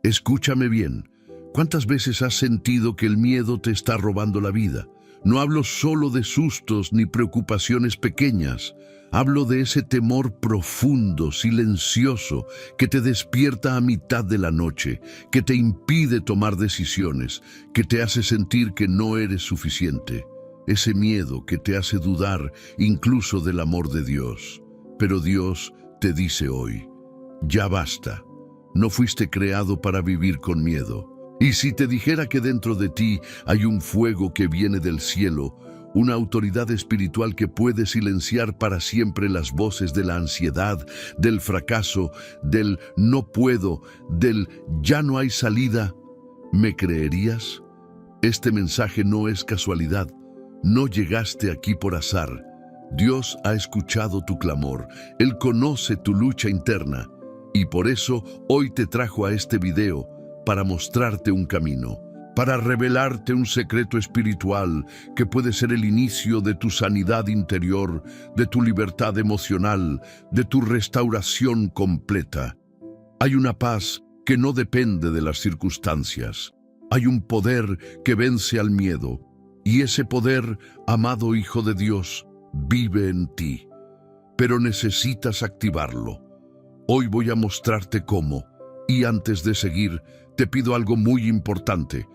Escúchame bien. ¿Cuántas veces has sentido que el miedo te está robando la vida? No hablo solo de sustos ni preocupaciones pequeñas. Hablo de ese temor profundo, silencioso, que te despierta a mitad de la noche, que te impide tomar decisiones, que te hace sentir que no eres suficiente. Ese miedo que te hace dudar incluso del amor de Dios. Pero Dios te dice hoy, ya basta. No fuiste creado para vivir con miedo. Y si te dijera que dentro de ti hay un fuego que viene del cielo, una autoridad espiritual que puede silenciar para siempre las voces de la ansiedad, del fracaso, del no puedo, del ya no hay salida, ¿me creerías? Este mensaje no es casualidad. No llegaste aquí por azar. Dios ha escuchado tu clamor. Él conoce tu lucha interna. Y por eso hoy te trajo a este video para mostrarte un camino, para revelarte un secreto espiritual que puede ser el inicio de tu sanidad interior, de tu libertad emocional, de tu restauración completa. Hay una paz que no depende de las circunstancias. Hay un poder que vence al miedo. Y ese poder, amado Hijo de Dios, vive en ti. Pero necesitas activarlo. Hoy voy a mostrarte cómo. Y antes de seguir, te pido algo muy importante.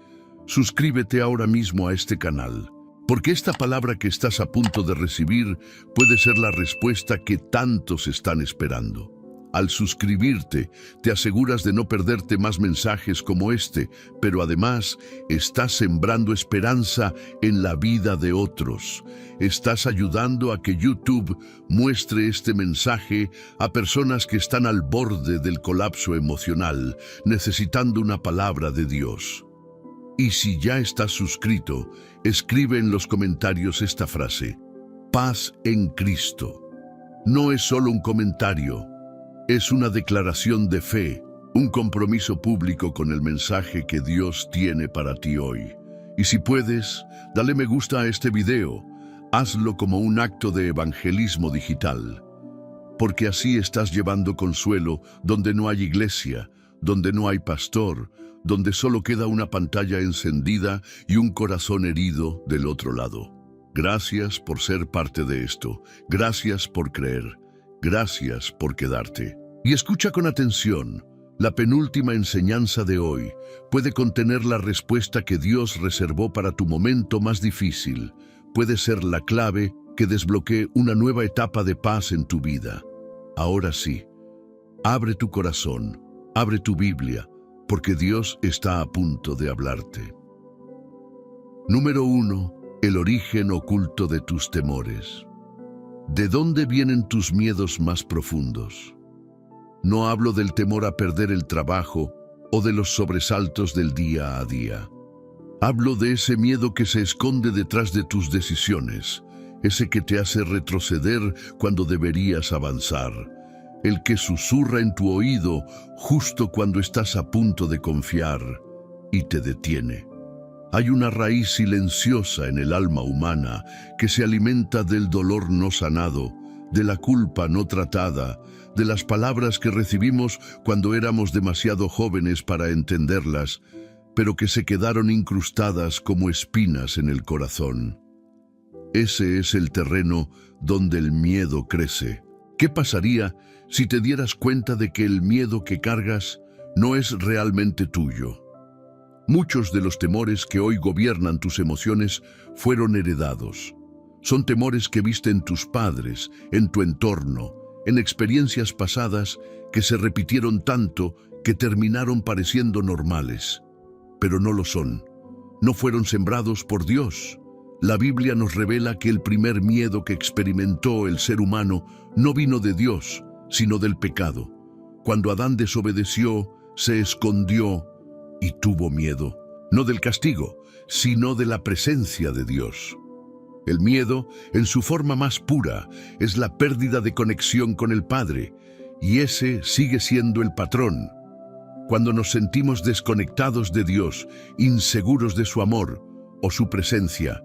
Suscríbete ahora mismo a este canal, porque esta palabra que estás a punto de recibir puede ser la respuesta que tantos están esperando. Al suscribirte, te aseguras de no perderte más mensajes como este, pero además estás sembrando esperanza en la vida de otros. Estás ayudando a que YouTube muestre este mensaje a personas que están al borde del colapso emocional, necesitando una palabra de Dios. Y si ya estás suscrito, escribe en los comentarios esta frase: paz en Cristo. No es solo un comentario. Es una declaración de fe, un compromiso público con el mensaje que Dios tiene para ti hoy. Y si puedes, dale me gusta a este video. Hazlo como un acto de evangelismo digital. Porque así estás llevando consuelo donde no hay iglesia, donde no hay pastor, donde solo queda una pantalla encendida y un corazón herido del otro lado. Gracias por ser parte de esto. Gracias por creer. Gracias por quedarte. Y escucha con atención. La penúltima enseñanza de hoy puede contener la respuesta que Dios reservó para tu momento más difícil. Puede ser la clave que desbloquee una nueva etapa de paz en tu vida. Ahora sí, abre tu corazón, abre tu Biblia, porque Dios está a punto de hablarte. Número 1. El origen oculto de tus temores. ¿De dónde vienen tus miedos más profundos? No hablo del temor a perder el trabajo o de los sobresaltos del día a día. Hablo de ese miedo que se esconde detrás de tus decisiones, ese que te hace retroceder cuando deberías avanzar, el que susurra en tu oído justo cuando estás a punto de confiar y te detiene. Hay una raíz silenciosa en el alma humana que se alimenta del dolor no sanado, de la culpa no tratada, de las palabras que recibimos cuando éramos demasiado jóvenes para entenderlas, pero que se quedaron incrustadas como espinas en el corazón. Ese es el terreno donde el miedo crece. ¿Qué pasaría si te dieras cuenta de que el miedo que cargas no es realmente tuyo? Muchos de los temores que hoy gobiernan tus emociones fueron heredados. Son temores que viste en tus padres, en tu entorno, en experiencias pasadas que se repitieron tanto que terminaron pareciendo normales. Pero no lo son. No fueron sembrados por Dios. La Biblia nos revela que el primer miedo que experimentó el ser humano no vino de Dios, sino del pecado. Cuando Adán desobedeció, se escondió y tuvo miedo, no del castigo, sino de la presencia de Dios. El miedo, en su forma más pura, es la pérdida de conexión con el Padre, y ese sigue siendo el patrón. Cuando nos sentimos desconectados de Dios, inseguros de su amor o su presencia,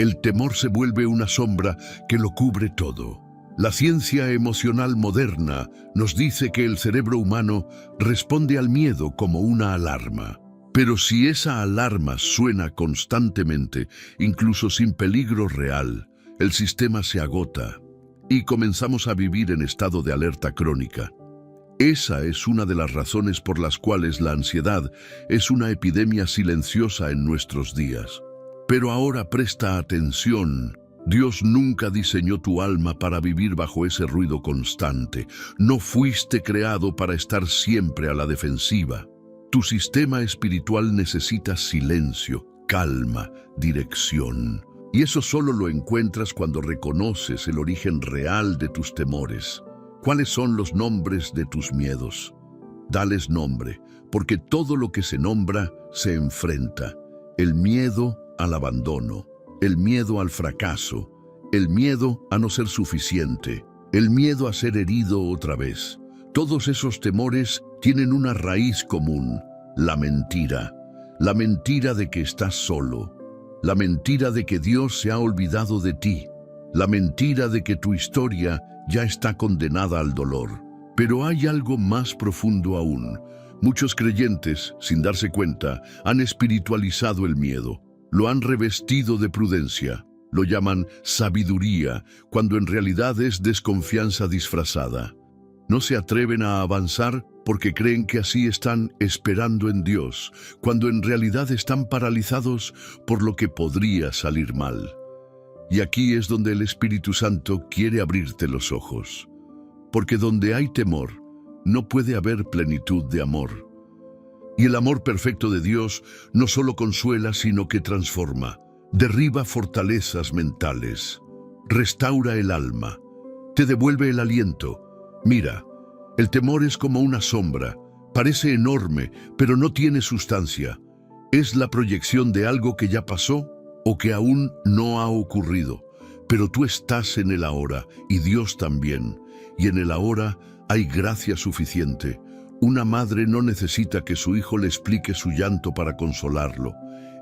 el temor se vuelve una sombra que lo cubre todo. La ciencia emocional moderna nos dice que el cerebro humano responde al miedo como una alarma. Pero si esa alarma suena constantemente, incluso sin peligro real, el sistema se agota y comenzamos a vivir en estado de alerta crónica. Esa es una de las razones por las cuales la ansiedad es una epidemia silenciosa en nuestros días. Pero ahora presta atención. Dios nunca diseñó tu alma para vivir bajo ese ruido constante. No fuiste creado para estar siempre a la defensiva. Tu sistema espiritual necesita silencio, calma, dirección. Y eso solo lo encuentras cuando reconoces el origen real de tus temores. ¿Cuáles son los nombres de tus miedos? Dales nombre, porque todo lo que se nombra se enfrenta. El miedo al abandono, el miedo al fracaso, el miedo a no ser suficiente, el miedo a ser herido otra vez. Todos esos temores tienen una raíz común: la mentira de que estás solo, la mentira de que Dios se ha olvidado de ti, la mentira de que tu historia ya está condenada al dolor. Pero hay algo más profundo aún. Muchos creyentes, sin darse cuenta, han espiritualizado el miedo, lo han revestido de prudencia, lo llaman sabiduría, cuando en realidad es desconfianza disfrazada. No se atreven a avanzar porque creen que así están esperando en Dios, cuando en realidad están paralizados por lo que podría salir mal. Y aquí es donde el Espíritu Santo quiere abrirte los ojos. Porque donde hay temor, no puede haber plenitud de amor. Y el amor perfecto de Dios no solo consuela, sino que transforma, derriba fortalezas mentales, restaura el alma, te devuelve el aliento. Mira, el temor es como una sombra, parece enorme, pero no tiene sustancia. Es la proyección de algo que ya pasó o que aún no ha ocurrido. Pero tú estás en el ahora, y Dios también. Y en el ahora hay gracia suficiente. Una madre no necesita que su hijo le explique su llanto para consolarlo.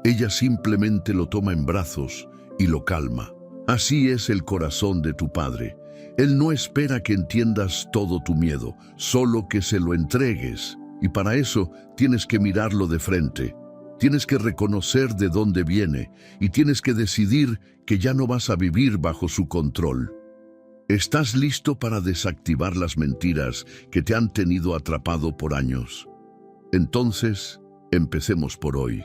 Ella simplemente lo toma en brazos y lo calma. Así es el corazón de tu Padre. Él no espera que entiendas todo tu miedo, solo que se lo entregues. Y para eso tienes que mirarlo de frente. Tienes que reconocer de dónde viene y tienes que decidir que ya no vas a vivir bajo su control. ¿Estás listo para desactivar las mentiras que te han tenido atrapado por años? Entonces, empecemos por hoy.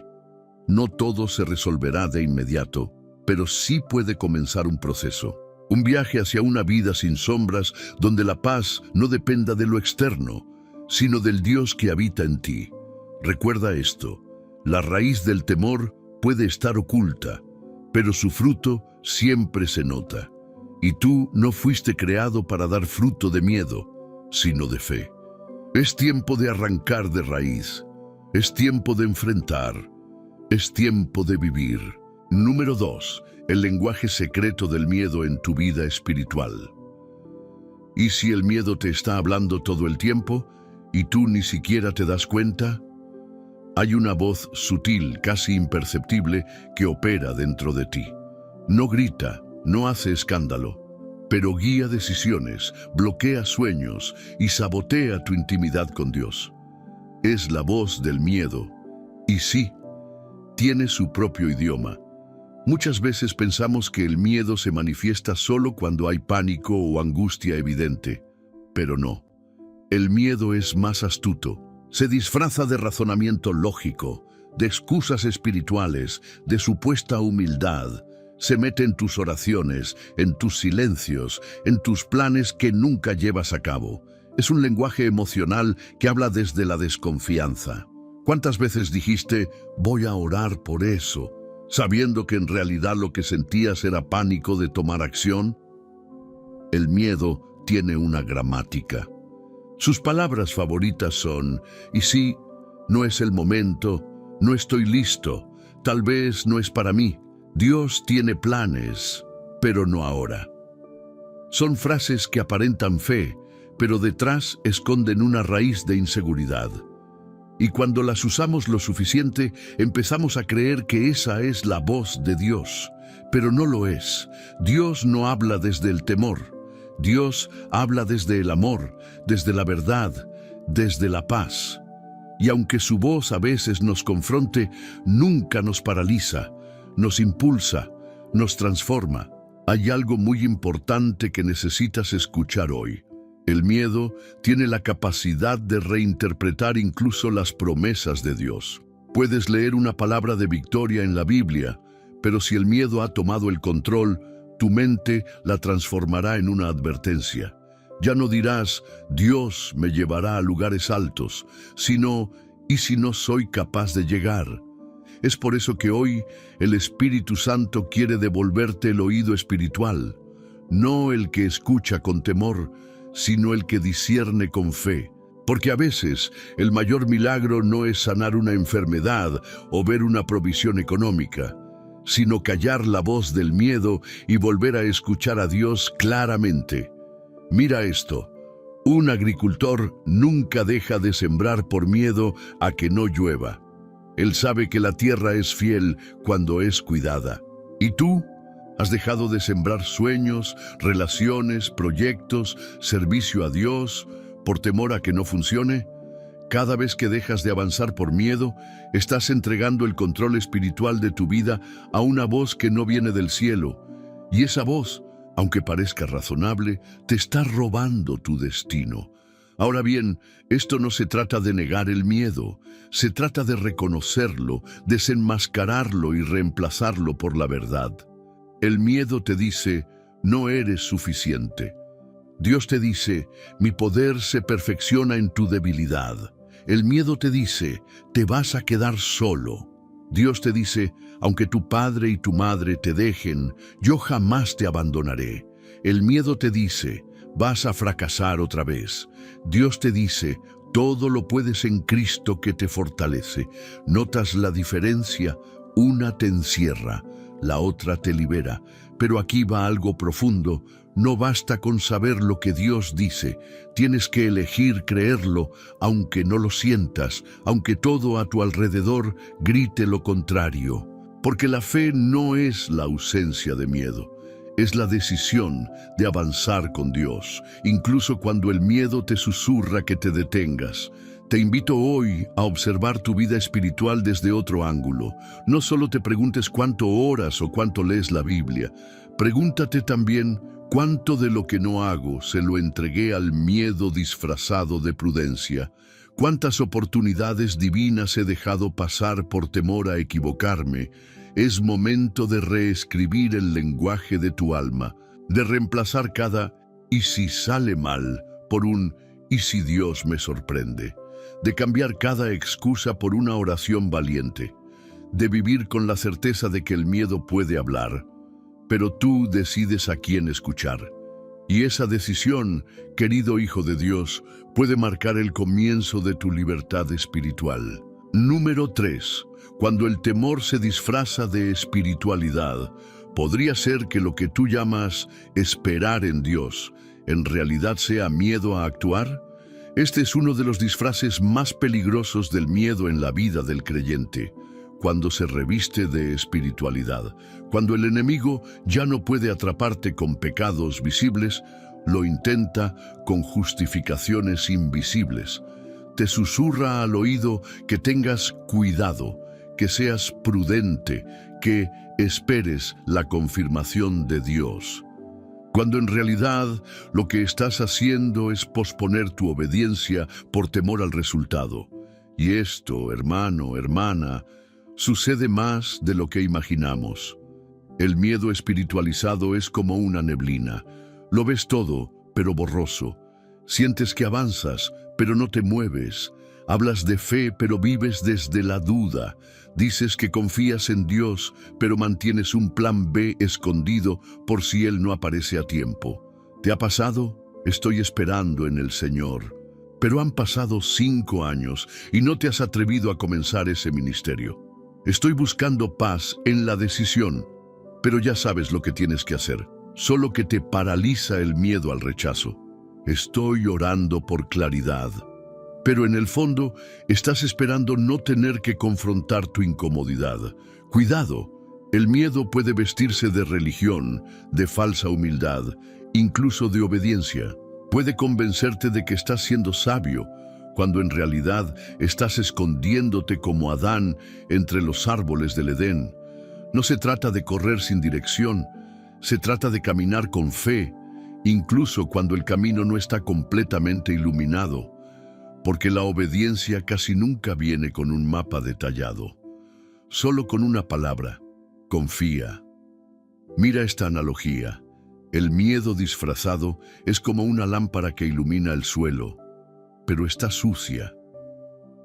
No todo se resolverá de inmediato, pero sí puede comenzar un proceso. Un viaje hacia una vida sin sombras, donde la paz no dependa de lo externo, sino del Dios que habita en ti. Recuerda esto: la raíz del temor puede estar oculta, pero su fruto siempre se nota. Y tú no fuiste creado para dar fruto de miedo, sino de fe. Es tiempo de arrancar de raíz. Es tiempo de enfrentar. Es tiempo de vivir. Número 2. El lenguaje secreto del miedo en tu vida espiritual. ¿Y si el miedo te está hablando todo el tiempo y tú ni siquiera te das cuenta? Hay una voz sutil, casi imperceptible, que opera dentro de ti. No grita, no hace escándalo, pero guía decisiones, bloquea sueños y sabotea tu intimidad con Dios. Es la voz del miedo. Y sí, tiene su propio idioma. Muchas veces pensamos que el miedo se manifiesta solo cuando hay pánico o angustia evidente, pero no. El miedo es más astuto. Se disfraza de razonamiento lógico, de excusas espirituales, de supuesta humildad. Se mete en tus oraciones, en tus silencios, en tus planes que nunca llevas a cabo. Es un lenguaje emocional que habla desde la desconfianza. ¿Cuántas veces dijiste, voy a orar por eso, sabiendo que en realidad lo que sentías era pánico de tomar acción? El miedo tiene una gramática. Sus palabras favoritas son, y sí, no es el momento, no estoy listo, tal vez no es para mí, Dios tiene planes, pero no ahora. Son frases que aparentan fe, pero detrás esconden una raíz de inseguridad. Y cuando las usamos lo suficiente, empezamos a creer que esa es la voz de Dios. Pero no lo es. Dios no habla desde el temor. Dios habla desde el amor, desde la verdad, desde la paz. Y aunque su voz a veces nos confronte, nunca nos paraliza, nos impulsa, nos transforma. Hay algo muy importante que necesitas escuchar hoy. El miedo tiene la capacidad de reinterpretar incluso las promesas de Dios. Puedes leer una palabra de victoria en la Biblia, pero si el miedo ha tomado el control, tu mente la transformará en una advertencia. Ya no dirás, Dios me llevará a lugares altos, sino, ¿y si no soy capaz de llegar? Es por eso que hoy el Espíritu Santo quiere devolverte el oído espiritual, no el que escucha con temor, sino el que discierne con fe. Porque a veces el mayor milagro no es sanar una enfermedad o ver una provisión económica, sino callar la voz del miedo y volver a escuchar a Dios claramente. Mira esto, un agricultor nunca deja de sembrar por miedo a que no llueva. Él sabe que la tierra es fiel cuando es cuidada. ¿Y tú? ¿Has dejado de sembrar sueños, relaciones, proyectos, servicio a Dios, por temor a que no funcione? Cada vez que dejas de avanzar por miedo, estás entregando el control espiritual de tu vida a una voz que no viene del cielo. Y esa voz, aunque parezca razonable, te está robando tu destino. Ahora bien, esto no se trata de negar el miedo, se trata de reconocerlo, desenmascararlo y reemplazarlo por la verdad. El miedo te dice, no eres suficiente. Dios te dice, mi poder se perfecciona en tu debilidad. El miedo te dice, te vas a quedar solo. Dios te dice, aunque tu padre y tu madre te dejen, yo jamás te abandonaré. El miedo te dice, vas a fracasar otra vez. Dios te dice, todo lo puedes en Cristo que te fortalece. ¿Notas la diferencia? Una te encierra, la otra te libera. Pero aquí va algo profundo. No basta con saber lo que Dios dice. Tienes que elegir creerlo, aunque no lo sientas, aunque todo a tu alrededor grite lo contrario. Porque la fe no es la ausencia de miedo. Es la decisión de avanzar con Dios, incluso cuando el miedo te susurra que te detengas. Te invito hoy a observar tu vida espiritual desde otro ángulo. No solo te preguntes cuánto oras o cuánto lees la Biblia. Pregúntate también cuánto de lo que no hago se lo entregué al miedo disfrazado de prudencia. Cuántas oportunidades divinas he dejado pasar por temor a equivocarme. Es momento de reescribir el lenguaje de tu alma, de reemplazar cada «y si sale mal» por un «y si Dios me sorprende», de cambiar cada excusa por una oración valiente, de vivir con la certeza de que el miedo puede hablar, pero tú decides a quién escuchar. Y esa decisión, querido Hijo de Dios, puede marcar el comienzo de tu libertad espiritual. Número 3. Cuando el temor se disfraza de espiritualidad, podría ser que lo que tú llamas esperar en Dios, en realidad sea miedo a actuar. Este es uno de los disfraces más peligrosos del miedo en la vida del creyente, cuando se reviste de espiritualidad. Cuando el enemigo ya no puede atraparte con pecados visibles, lo intenta con justificaciones invisibles. Te susurra al oído que tengas cuidado, que seas prudente, que esperes la confirmación de Dios. Cuando en realidad lo que estás haciendo es posponer tu obediencia por temor al resultado. Y esto, hermano, hermana, sucede más de lo que imaginamos. El miedo espiritualizado es como una neblina. Lo ves todo, pero borroso. Sientes que avanzas, pero no te mueves. Hablas de fe, pero vives desde la duda. Dices que confías en Dios, pero mantienes un plan B escondido por si Él no aparece a tiempo. ¿Te ha pasado? Estoy esperando en el Señor. Pero han pasado 5 años y no te has atrevido a comenzar ese ministerio. Estoy buscando paz en la decisión, pero ya sabes lo que tienes que hacer. Solo que te paraliza el miedo al rechazo. Estoy orando por claridad. Pero en el fondo, estás esperando no tener que confrontar tu incomodidad. Cuidado, el miedo puede vestirse de religión, de falsa humildad, incluso de obediencia. Puede convencerte de que estás siendo sabio, cuando en realidad estás escondiéndote como Adán entre los árboles del Edén. No se trata de correr sin dirección, se trata de caminar con fe, incluso cuando el camino no está completamente iluminado, porque la obediencia casi nunca viene con un mapa detallado, solo con una palabra: confía. Mira esta analogía. El miedo disfrazado es como una lámpara que ilumina el suelo, pero está sucia.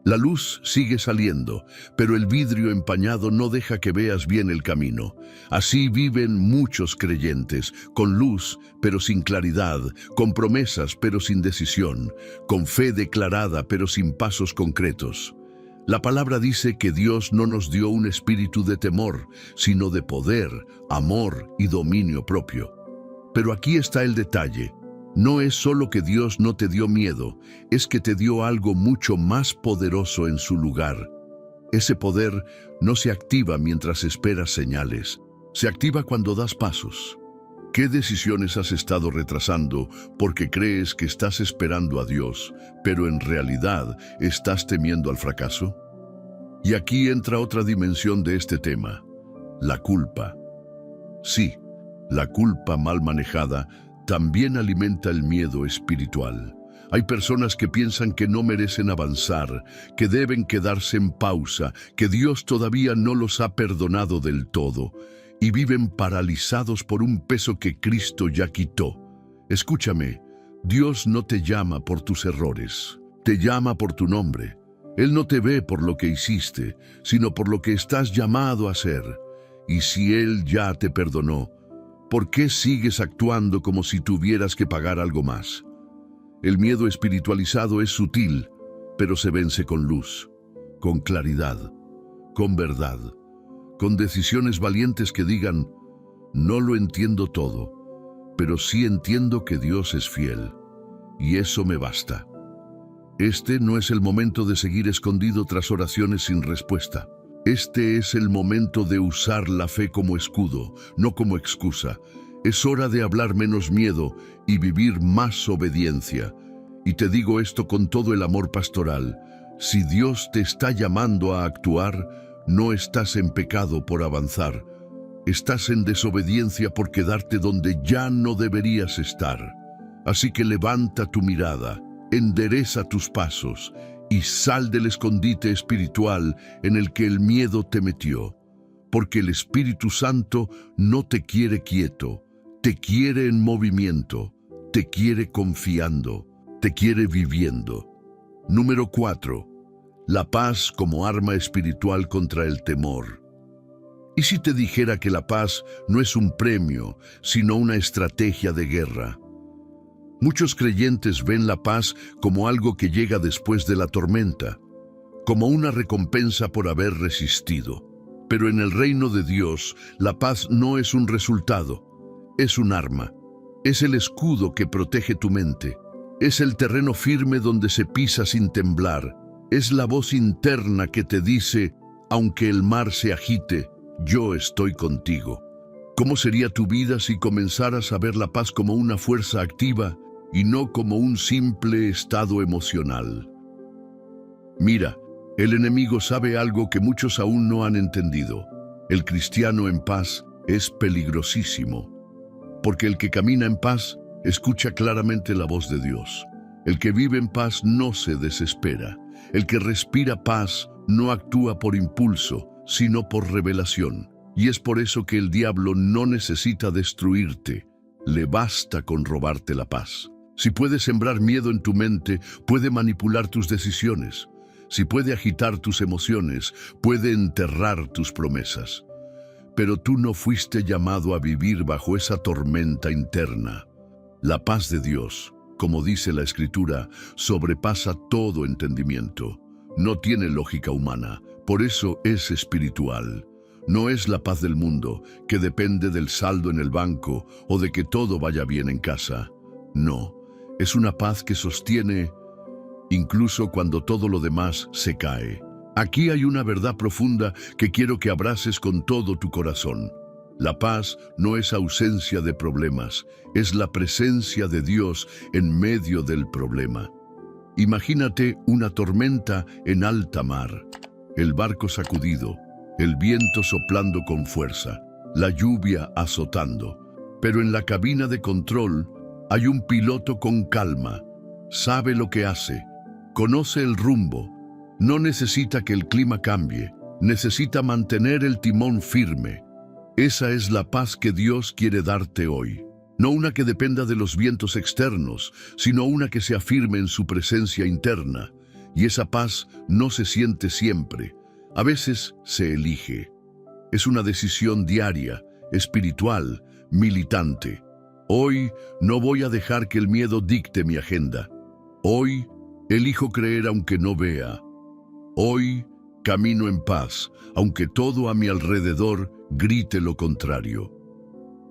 La luz sigue saliendo, pero el vidrio empañado no deja que veas bien el camino. Así viven muchos creyentes, con luz pero sin claridad, con promesas pero sin decisión, con fe declarada pero sin pasos concretos. La palabra dice que Dios no nos dio un espíritu de temor, sino de poder, amor y dominio propio. Pero aquí está el detalle. No es solo que Dios no te dio miedo, es que te dio algo mucho más poderoso en su lugar. Ese poder no se activa mientras esperas señales, se activa cuando das pasos. ¿Qué decisiones has estado retrasando porque crees que estás esperando a Dios, pero en realidad estás temiendo al fracaso? Y aquí entra otra dimensión de este tema: la culpa. Sí, la culpa mal manejada también alimenta el miedo espiritual. Hay personas que piensan que no merecen avanzar, que deben quedarse en pausa, que Dios todavía no los ha perdonado del todo, y viven paralizados por un peso que Cristo ya quitó. Escúchame, Dios no te llama por tus errores, te llama por tu nombre. Él no te ve por lo que hiciste, sino por lo que estás llamado a hacer. Y si Él ya te perdonó, ¿por qué sigues actuando como si tuvieras que pagar algo más? El miedo espiritualizado es sutil, pero se vence con luz, con claridad, con verdad, con decisiones valientes que digan: no lo entiendo todo, pero sí entiendo que Dios es fiel, y eso me basta. Este no es el momento de seguir escondido tras oraciones sin respuesta. Este es el momento de usar la fe como escudo, no como excusa. Es hora de hablar menos miedo y vivir más obediencia. Y te digo esto con todo el amor pastoral: si Dios te está llamando a actuar, no estás en pecado por avanzar. Estás en desobediencia por quedarte donde ya no deberías estar. Así que levanta tu mirada, endereza tus pasos y sal del escondite espiritual en el que el miedo te metió, porque el Espíritu Santo no te quiere quieto, te quiere en movimiento, te quiere confiando, te quiere viviendo. Número 4. La paz como arma espiritual contra el temor. ¿Y si te dijera que la paz no es un premio, sino una estrategia de guerra? Muchos creyentes ven la paz como algo que llega después de la tormenta, como una recompensa por haber resistido. Pero en el reino de Dios, la paz no es un resultado, es un arma. Es el escudo que protege tu mente. Es el terreno firme donde se pisa sin temblar. Es la voz interna que te dice: aunque el mar se agite, yo estoy contigo. ¿Cómo sería tu vida si comenzaras a ver la paz como una fuerza activa y no como un simple estado emocional? Mira, el enemigo sabe algo que muchos aún no han entendido. El cristiano en paz es peligrosísimo, porque el que camina en paz escucha claramente la voz de Dios. El que vive en paz no se desespera. El que respira paz no actúa por impulso, sino por revelación. Y es por eso que el diablo no necesita destruirte, le basta con robarte la paz. Si puede sembrar miedo en tu mente, puede manipular tus decisiones. Si puede agitar tus emociones, puede enterrar tus promesas. Pero tú no fuiste llamado a vivir bajo esa tormenta interna. La paz de Dios, como dice la Escritura, sobrepasa todo entendimiento. No tiene lógica humana, por eso es espiritual. No es la paz del mundo, que depende del saldo en el banco o de que todo vaya bien en casa. No, es una paz que sostiene incluso cuando todo lo demás se cae. Aquí hay una verdad profunda que quiero que abraces con todo tu corazón. La paz no es ausencia de problemas, es la presencia de Dios en medio del problema. Imagínate una tormenta en alta mar, el barco sacudido, el viento soplando con fuerza, la lluvia azotando. Pero en la cabina de control hay un piloto con calma, sabe lo que hace, conoce el rumbo, no necesita que el clima cambie, necesita mantener el timón firme. Esa es la paz que Dios quiere darte hoy. No una que dependa de los vientos externos, sino una que se afirme en su presencia interna. Y esa paz no se siente siempre, a veces se elige. Es una decisión diaria, espiritual, militante. Hoy no voy a dejar que el miedo dicte mi agenda. Hoy elijo creer aunque no vea. Hoy camino en paz, aunque todo a mi alrededor grite lo contrario.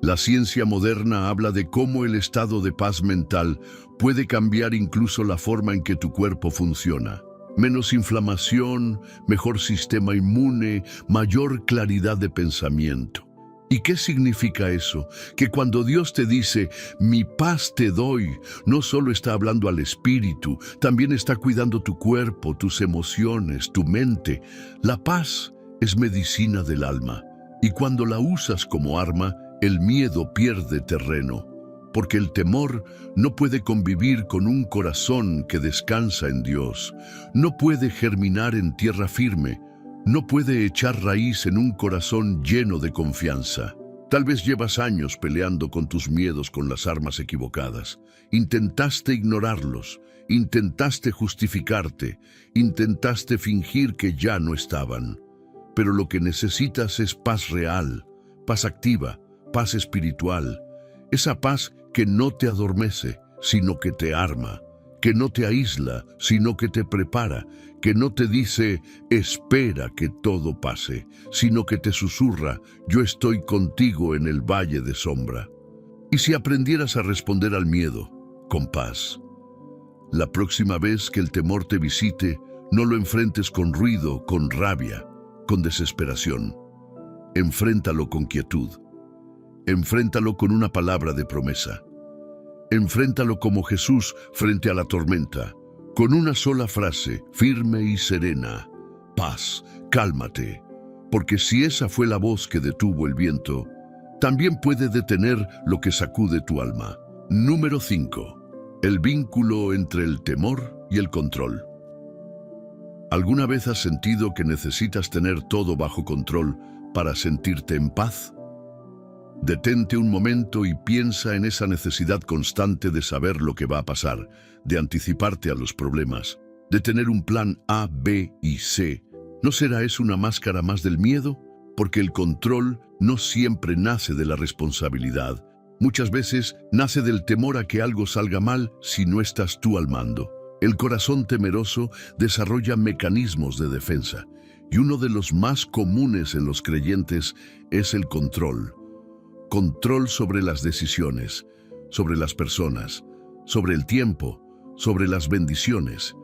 La ciencia moderna habla de cómo el estado de paz mental puede cambiar incluso la forma en que tu cuerpo funciona. Menos inflamación, mejor sistema inmune, mayor claridad de pensamiento. ¿Y qué significa eso? Que cuando Dios te dice, mi paz te doy, no solo está hablando al espíritu, también está cuidando tu cuerpo, tus emociones, tu mente. La paz es medicina del alma, y cuando la usas como arma, el miedo pierde terreno, porque el temor no puede convivir con un corazón que descansa en Dios, no puede germinar en tierra firme, no puede echar raíz en un corazón lleno de confianza. Tal vez llevas años peleando con tus miedos con las armas equivocadas. Intentaste ignorarlos, intentaste justificarte, intentaste fingir que ya no estaban. Pero lo que necesitas es paz real, paz activa, paz espiritual. Esa paz que no te adormece, sino que te arma, que no te aísla, sino que te prepara, que no te dice, espera que todo pase, sino que te susurra, yo estoy contigo en el valle de sombra. Y si aprendieras a responder al miedo, con paz, la próxima vez que el temor te visite, no lo enfrentes con ruido, con rabia, con desesperación. Enfréntalo con quietud. Enfréntalo con una palabra de promesa. Enfréntalo como Jesús frente a la tormenta, con una sola frase, firme y serena: paz, cálmate. Porque si esa fue la voz que detuvo el viento, también puede detener lo que sacude tu alma. Número 5. El vínculo entre el temor y el control. ¿Alguna vez has sentido que necesitas tener todo bajo control para sentirte en paz? Detente un momento y piensa en esa necesidad constante de saber lo que va a pasar, de anticiparte a los problemas, de tener un plan A, B y C. ¿No será eso una máscara más del miedo? Porque el control no siempre nace de la responsabilidad. Muchas veces nace del temor a que algo salga mal si no estás tú al mando. El corazón temeroso desarrolla mecanismos de defensa, y uno de los más comunes en los creyentes es el control. Control sobre las decisiones, sobre las personas, sobre el tiempo, sobre las bendiciones.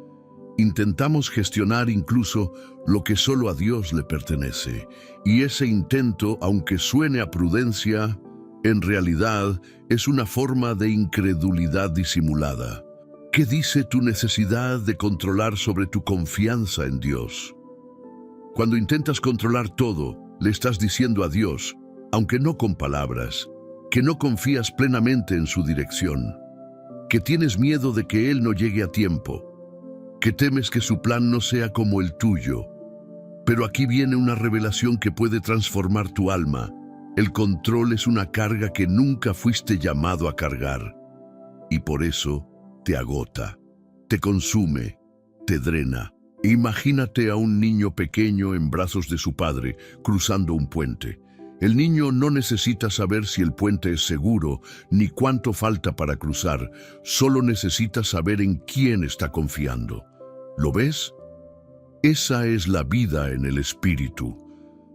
Intentamos gestionar incluso lo que solo a Dios le pertenece, y ese intento, aunque suene a prudencia, en realidad es una forma de incredulidad disimulada. ¿Qué dice tu necesidad de controlar sobre tu confianza en Dios? Cuando intentas controlar todo, le estás diciendo a Dios, aunque no con palabras, que no confías plenamente en su dirección, que tienes miedo de que Él no llegue a tiempo, que temes que su plan no sea como el tuyo. Pero aquí viene una revelación que puede transformar tu alma. El control es una carga que nunca fuiste llamado a cargar, y por eso te agota, te consume, te drena. Imagínate a un niño pequeño en brazos de su padre, cruzando un puente. El niño no necesita saber si el puente es seguro, ni cuánto falta para cruzar, solo necesita saber en quién está confiando. ¿Lo ves? Esa es la vida en el espíritu.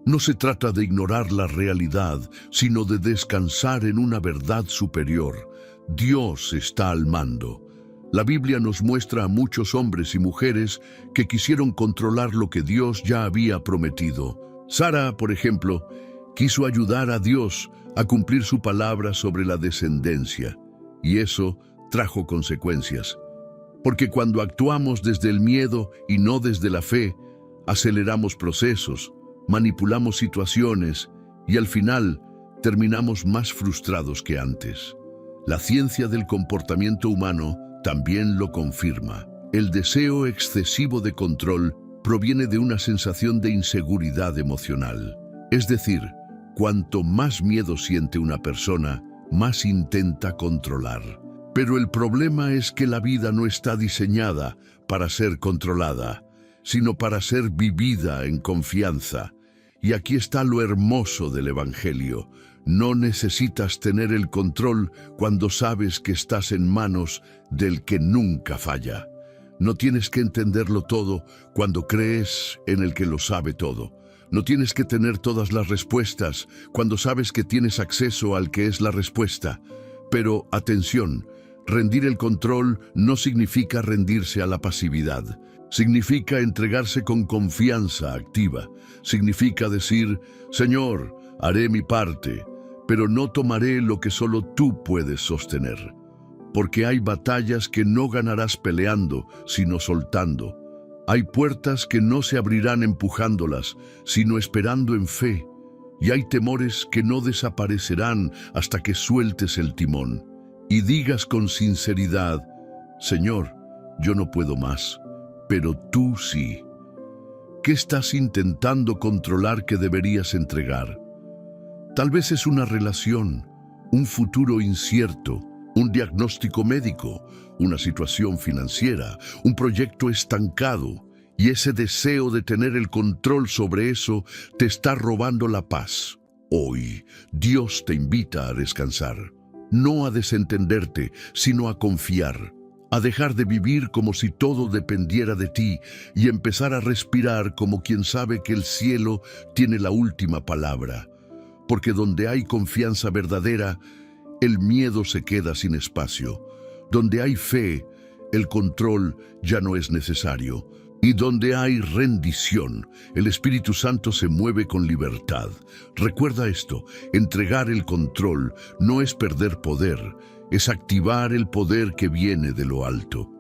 No se trata de ignorar la realidad, sino de descansar en una verdad superior. Dios está al mando. La Biblia nos muestra a muchos hombres y mujeres que quisieron controlar lo que Dios ya había prometido. Sara, por ejemplo, Quiso ayudar a Dios a cumplir su palabra sobre la descendencia, y eso trajo consecuencias. Porque cuando actuamos desde el miedo y no desde la fe, aceleramos procesos, manipulamos situaciones y al final terminamos más frustrados que antes. La ciencia del comportamiento humano también lo confirma. El deseo excesivo de control proviene de una sensación de inseguridad emocional. Es decir, cuanto más miedo siente una persona, más intenta controlar. Pero el problema es que la vida no está diseñada para ser controlada, sino para ser vivida en confianza. Y aquí está lo hermoso del Evangelio. No necesitas tener el control cuando sabes que estás en manos del que nunca falla. No tienes que entenderlo todo cuando crees en el que lo sabe todo. No tienes que tener todas las respuestas cuando sabes que tienes acceso al que es la respuesta. Pero, atención, rendir el control no significa rendirse a la pasividad. Significa entregarse con confianza activa. Significa decir, Señor, haré mi parte, pero no tomaré lo que solo tú puedes sostener. Porque hay batallas que no ganarás peleando, sino soltando. Hay puertas que no se abrirán empujándolas, sino esperando en fe. Y hay temores que no desaparecerán hasta que sueltes el timón. Y digas con sinceridad, Señor, yo no puedo más, pero tú sí. ¿Qué estás intentando controlar que deberías entregar? Tal vez es una relación, un futuro incierto, un diagnóstico médico, una situación financiera, un proyecto estancado, y ese deseo de tener el control sobre eso te está robando la paz. Hoy, Dios te invita a descansar, no a desentenderte, sino a confiar, a dejar de vivir como si todo dependiera de ti y empezar a respirar como quien sabe que el cielo tiene la última palabra. Porque donde hay confianza verdadera, el miedo se queda sin espacio. Donde hay fe, el control ya no es necesario. Y donde hay rendición, el Espíritu Santo se mueve con libertad. Recuerda esto, entregar el control no es perder poder, es activar el poder que viene de lo alto.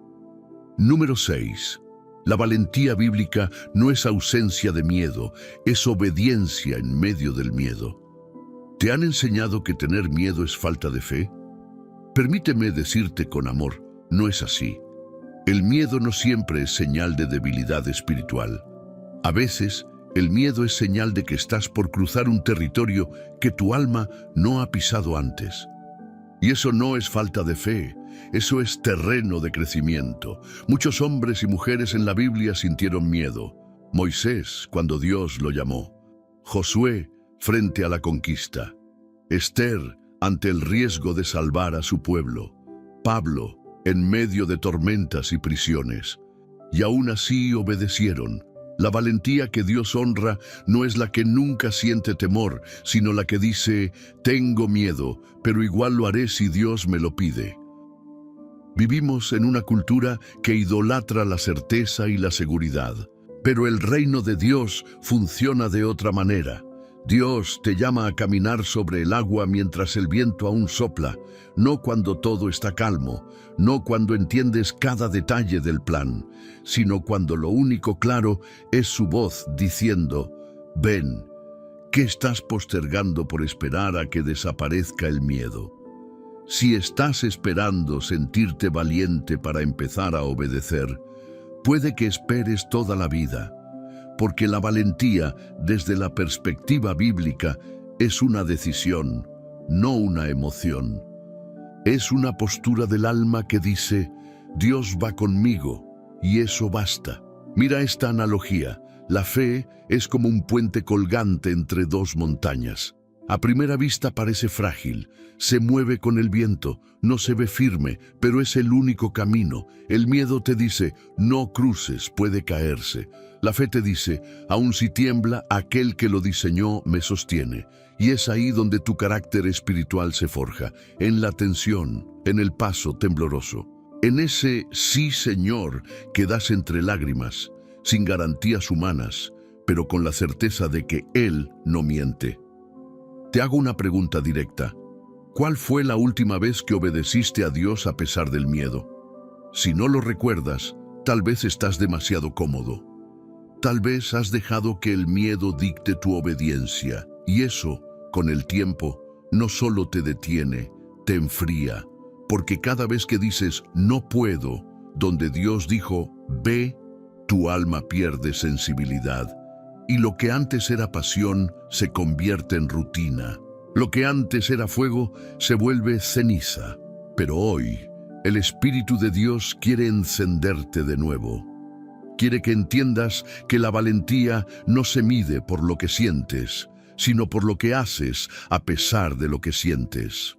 Número 6. La valentía bíblica no es ausencia de miedo, es obediencia en medio del miedo. ¿Te han enseñado que tener miedo es falta de fe? Permíteme decirte con amor, no es así. El miedo no siempre es señal de debilidad espiritual. A veces, el miedo es señal de que estás por cruzar un territorio que tu alma no ha pisado antes. Y eso no es falta de fe, eso es terreno de crecimiento. Muchos hombres y mujeres en la Biblia sintieron miedo. Moisés, cuando Dios lo llamó. Josué, frente a la conquista. Esther, ante el riesgo de salvar a su pueblo. Pablo, en medio de tormentas y prisiones. Y aún así obedecieron. La valentía que Dios honra no es la que nunca siente temor, sino la que dice, tengo miedo, pero igual lo haré si Dios me lo pide. Vivimos en una cultura que idolatra la certeza y la seguridad, pero el reino de Dios funciona de otra manera. Dios te llama a caminar sobre el agua mientras el viento aún sopla, no cuando todo está calmo, no cuando entiendes cada detalle del plan, sino cuando lo único claro es su voz diciendo, ven, ¿qué estás postergando por esperar a que desaparezca el miedo? Si estás esperando sentirte valiente para empezar a obedecer, puede que esperes toda la vida. Porque la valentía, desde la perspectiva bíblica, es una decisión, no una emoción. Es una postura del alma que dice, Dios va conmigo, y eso basta. Mira esta analogía. La fe es como un puente colgante entre dos montañas. A primera vista parece frágil, se mueve con el viento, no se ve firme, pero es el único camino. El miedo te dice, no cruces, puede caerse. La fe te dice, aun si tiembla, aquel que lo diseñó me sostiene. Y es ahí donde tu carácter espiritual se forja, en la tensión, en el paso tembloroso. En ese sí, Señor, que das entre lágrimas, sin garantías humanas, pero con la certeza de que Él no miente. Te hago una pregunta directa. ¿Cuál fue la última vez que obedeciste a Dios a pesar del miedo? Si no lo recuerdas, tal vez estás demasiado cómodo. Tal vez has dejado que el miedo dicte tu obediencia, y eso, con el tiempo, no solo te detiene, te enfría, porque cada vez que dices «no puedo», donde Dios dijo «ve», tu alma pierde sensibilidad, y lo que antes era pasión se convierte en rutina. Lo que antes era fuego se vuelve ceniza. Pero hoy, el Espíritu de Dios quiere encenderte de nuevo. Quiere que entiendas que la valentía no se mide por lo que sientes, sino por lo que haces a pesar de lo que sientes.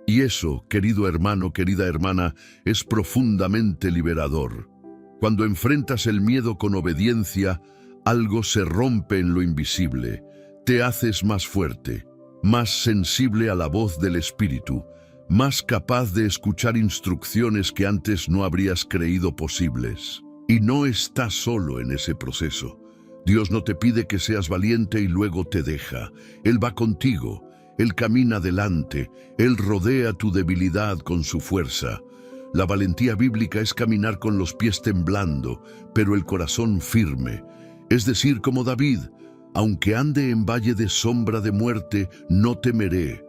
Y eso, querido hermano, querida hermana, es profundamente liberador. Cuando enfrentas el miedo con obediencia, algo se rompe en lo invisible. Te haces más fuerte, más sensible a la voz del Espíritu, más capaz de escuchar instrucciones que antes no habrías creído posibles. Y no estás solo en ese proceso. Dios no te pide que seas valiente y luego te deja. Él va contigo, Él camina delante, Él rodea tu debilidad con su fuerza. La valentía bíblica es caminar con los pies temblando, pero el corazón firme. Es decir, como David, aunque ande en valle de sombra de muerte, no temeré.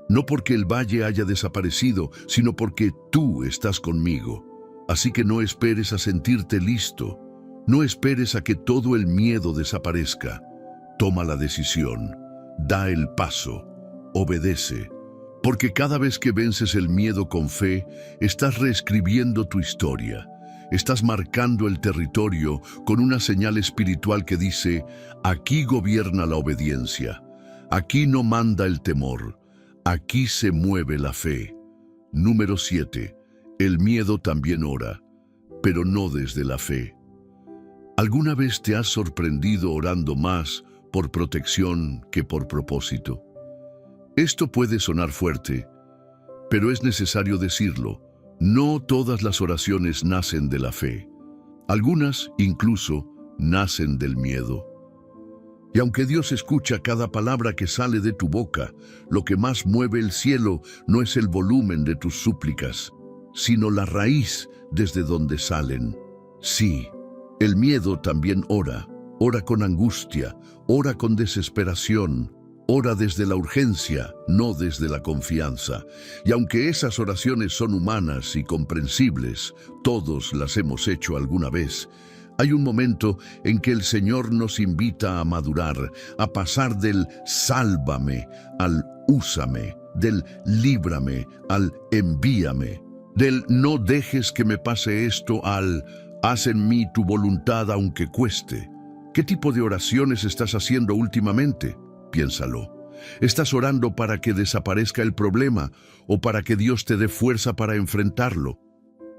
No porque el valle haya desaparecido, sino porque tú estás conmigo. Así que no esperes a sentirte listo. No esperes a que todo el miedo desaparezca. Toma la decisión. Da el paso. Obedece. Porque cada vez que vences el miedo con fe, estás reescribiendo tu historia. Estás marcando el territorio con una señal espiritual que dice: aquí gobierna la obediencia. Aquí no manda el temor. Aquí se mueve la fe. Número 7. El miedo también ora, pero no desde la fe. ¿Alguna vez te has sorprendido orando más por protección que por propósito? Esto puede sonar fuerte, pero es necesario decirlo. No todas las oraciones nacen de la fe. Algunas, incluso, nacen del miedo. Y aunque Dios escucha cada palabra que sale de tu boca, lo que más mueve el cielo no es el volumen de tus súplicas, sino la raíz desde donde salen. Sí, el miedo también ora con angustia, ora con desesperación, ora desde la urgencia, no desde la confianza. Y aunque esas oraciones son humanas y comprensibles, todos las hemos hecho alguna vez, hay un momento en que el Señor nos invita a madurar, a pasar del sálvame al úsame, del líbrame al envíame, del no dejes que me pase esto al haz en mí tu voluntad aunque cueste. ¿Qué tipo de oraciones estás haciendo últimamente? Piénsalo. ¿Estás orando para que desaparezca el problema o para que Dios te dé fuerza para enfrentarlo?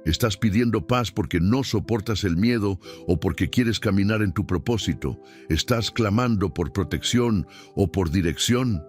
¿Estás pidiendo paz porque no soportas el miedo o porque quieres caminar en tu propósito? ¿Estás clamando por protección o por dirección?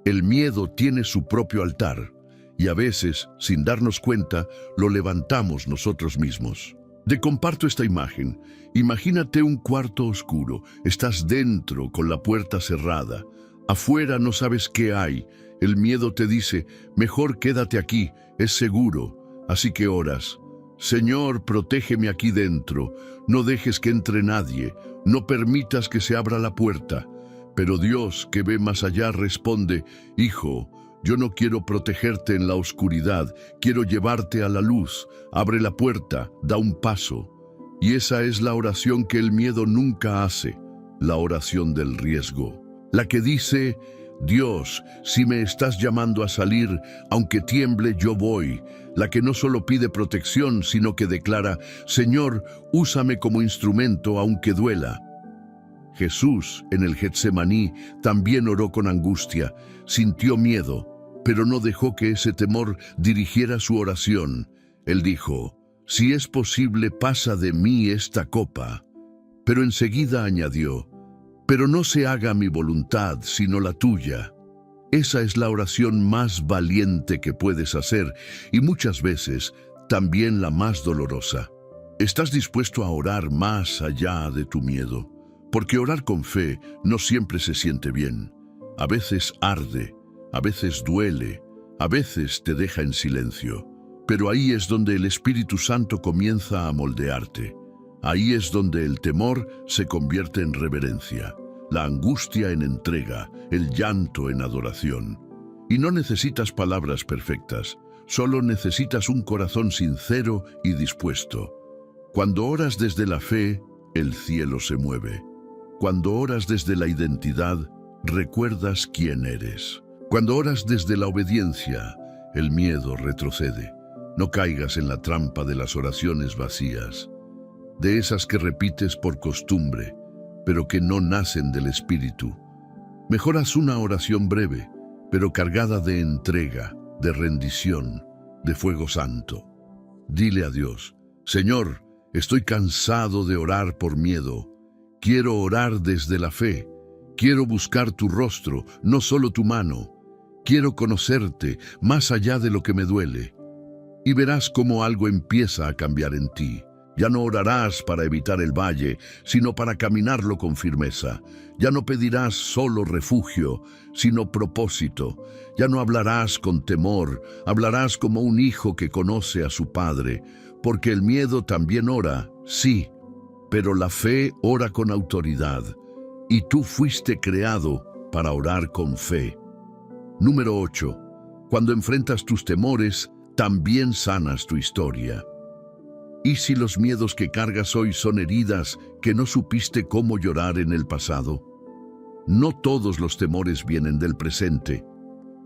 El miedo tiene su propio altar y a veces, sin darnos cuenta, lo levantamos nosotros mismos. Te comparto esta imagen. Imagínate un cuarto oscuro. Estás dentro con la puerta cerrada. Afuera no sabes qué hay. El miedo te dice, mejor quédate aquí, es seguro. Así que oras. Señor, protégeme aquí dentro, no dejes que entre nadie, no permitas que se abra la puerta. Pero Dios, que ve más allá, responde, Hijo, yo no quiero protegerte en la oscuridad, quiero llevarte a la luz. Abre la puerta, da un paso. Y esa es la oración que el miedo nunca hace, la oración del riesgo. La que dice, Dios, si me estás llamando a salir, aunque tiemble yo voy. La que no solo pide protección, sino que declara, Señor, úsame como instrumento aunque duela. Jesús, en el Getsemaní, también oró con angustia, sintió miedo, pero no dejó que ese temor dirigiera su oración. Él dijo, si es posible, pasa de mí esta copa. Pero enseguida añadió, pero no se haga mi voluntad, sino la tuya. Esa es la oración más valiente que puedes hacer y muchas veces también la más dolorosa. ¿Estás dispuesto a orar más allá de tu miedo? Porque orar con fe no siempre se siente bien. A veces arde, a veces duele, a veces te deja en silencio. Pero ahí es donde el Espíritu Santo comienza a moldearte. Ahí es donde el temor se convierte en reverencia, la angustia en entrega, el llanto en adoración. Y no necesitas palabras perfectas, solo necesitas un corazón sincero y dispuesto. Cuando oras desde la fe, el cielo se mueve. Cuando oras desde la identidad, recuerdas quién eres. Cuando oras desde la obediencia, el miedo retrocede. No caigas en la trampa de las oraciones vacías, de esas que repites por costumbre, pero que no nacen del Espíritu. Mejor haz una oración breve, pero cargada de entrega, de rendición, de fuego santo. Dile a Dios: Señor, estoy cansado de orar por miedo. Quiero orar desde la fe. Quiero buscar tu rostro, no solo tu mano. Quiero conocerte más allá de lo que me duele. Y verás cómo algo empieza a cambiar en ti. Ya no orarás para evitar el valle, sino para caminarlo con firmeza. Ya no pedirás solo refugio, sino propósito. Ya no hablarás con temor, hablarás como un hijo que conoce a su padre. Porque el miedo también ora, sí, pero la fe ora con autoridad. Y tú fuiste creado para orar con fe. Número 8. Cuando enfrentas tus temores, también sanas tu historia. ¿Y si los miedos que cargas hoy son heridas que no supiste cómo llorar en el pasado? No todos los temores vienen del presente.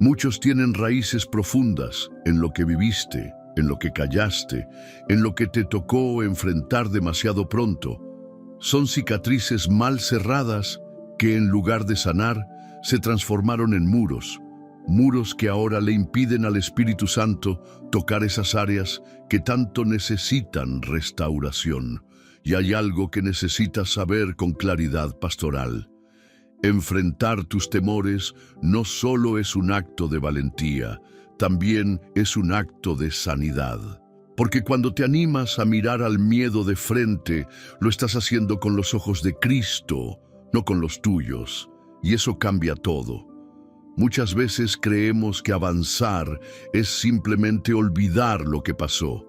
Muchos tienen raíces profundas en lo que viviste, en lo que callaste, en lo que te tocó enfrentar demasiado pronto. Son cicatrices mal cerradas que en lugar de sanar, se transformaron en muros. Muros que ahora le impiden al Espíritu Santo tocar esas áreas que tanto necesitan restauración. Y hay algo que necesitas saber con claridad pastoral. Enfrentar tus temores no solo es un acto de valentía, también es un acto de sanidad. Porque cuando te animas a mirar al miedo de frente, lo estás haciendo con los ojos de Cristo, no con los tuyos. Y eso cambia todo. Muchas veces creemos que avanzar es simplemente olvidar lo que pasó.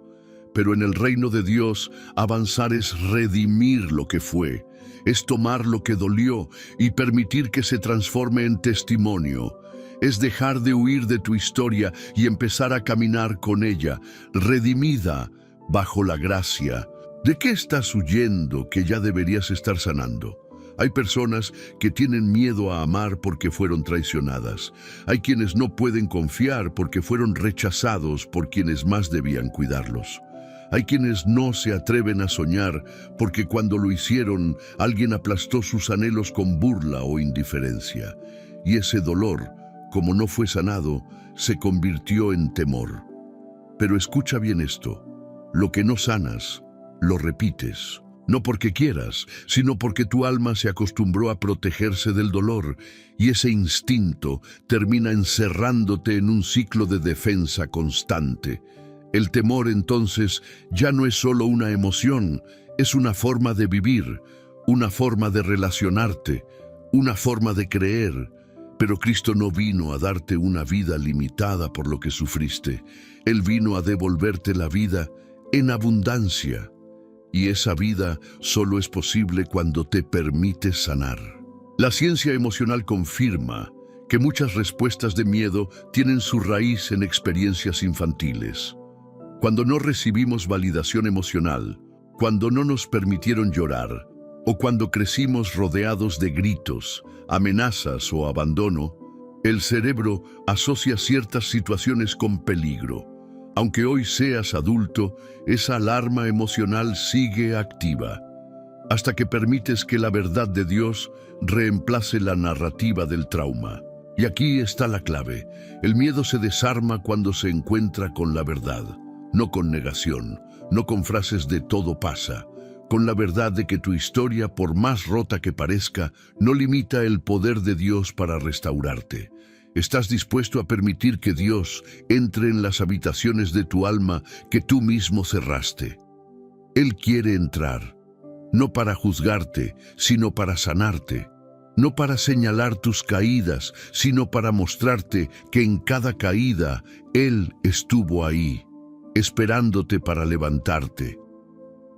Pero en el reino de Dios, avanzar es redimir lo que fue. Es tomar lo que dolió y permitir que se transforme en testimonio. Es dejar de huir de tu historia y empezar a caminar con ella, redimida bajo la gracia. ¿De qué estás huyendo que ya deberías estar sanando? Hay personas que tienen miedo a amar porque fueron traicionadas. Hay quienes no pueden confiar porque fueron rechazados por quienes más debían cuidarlos. Hay quienes no se atreven a soñar porque cuando lo hicieron, alguien aplastó sus anhelos con burla o indiferencia. Y ese dolor, como no fue sanado, se convirtió en temor. Pero escucha bien esto: lo que no sanas, lo repites. No porque quieras, sino porque tu alma se acostumbró a protegerse del dolor, y ese instinto termina encerrándote en un ciclo de defensa constante. El temor entonces ya no es solo una emoción, es una forma de vivir, una forma de relacionarte, una forma de creer. Pero Cristo no vino a darte una vida limitada por lo que sufriste. Él vino a devolverte la vida en abundancia. Y esa vida solo es posible cuando te permites sanar. La ciencia emocional confirma que muchas respuestas de miedo tienen su raíz en experiencias infantiles. Cuando no recibimos validación emocional, cuando no nos permitieron llorar, o cuando crecimos rodeados de gritos, amenazas o abandono, el cerebro asocia ciertas situaciones con peligro. Aunque hoy seas adulto, esa alarma emocional sigue activa, hasta que permites que la verdad de Dios reemplace la narrativa del trauma. Y aquí está la clave: el miedo se desarma cuando se encuentra con la verdad, no con negación, no con frases de todo pasa, con la verdad de que tu historia, por más rota que parezca, no limita el poder de Dios para restaurarte. ¿Estás dispuesto a permitir que Dios entre en las habitaciones de tu alma que tú mismo cerraste? Él quiere entrar, no para juzgarte, sino para sanarte. no para señalar tus caídas, sino para mostrarte que en cada caída Él estuvo ahí, esperándote para levantarte.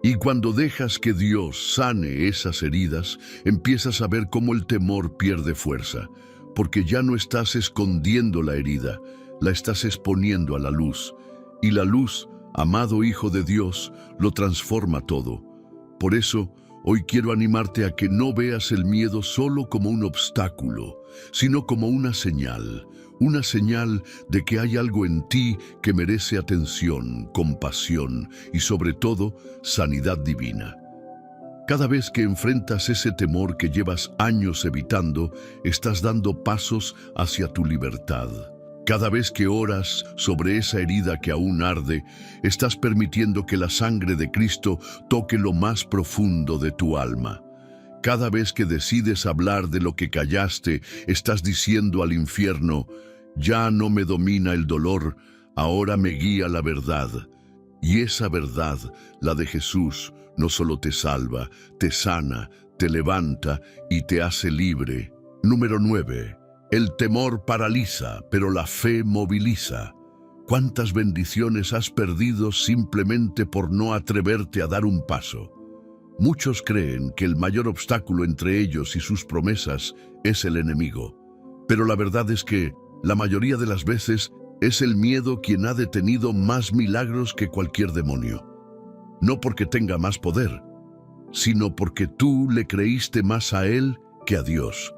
Y cuando dejas que Dios sane esas heridas, empiezas a ver cómo el temor pierde fuerza, porque ya no estás escondiendo la herida, la estás exponiendo a la luz. Y la luz, amado Hijo de Dios, lo transforma todo. Por eso, hoy quiero animarte a que no veas el miedo solo como un obstáculo, sino como una señal de que hay algo en ti que merece atención, compasión y sobre todo sanidad divina. Cada vez que enfrentas ese temor que llevas años evitando, estás dando pasos hacia tu libertad. Cada vez que oras sobre esa herida que aún arde, estás permitiendo que la sangre de Cristo toque lo más profundo de tu alma. Cada vez que decides hablar de lo que callaste, estás diciendo al infierno: ya no me domina el dolor, ahora me guía la verdad. Y esa verdad, la de Jesús, no solo te salva, te sana, te levanta y te hace libre. Número 9. El temor paraliza, pero la fe moviliza. ¿Cuántas bendiciones has perdido simplemente por no atreverte a dar un paso? Muchos creen que el mayor obstáculo entre ellos y sus promesas es el enemigo. Pero la verdad es que, la mayoría de las veces, es el miedo quien ha detenido más milagros que cualquier demonio. No porque tenga más poder, sino porque tú le creíste más a él que a Dios.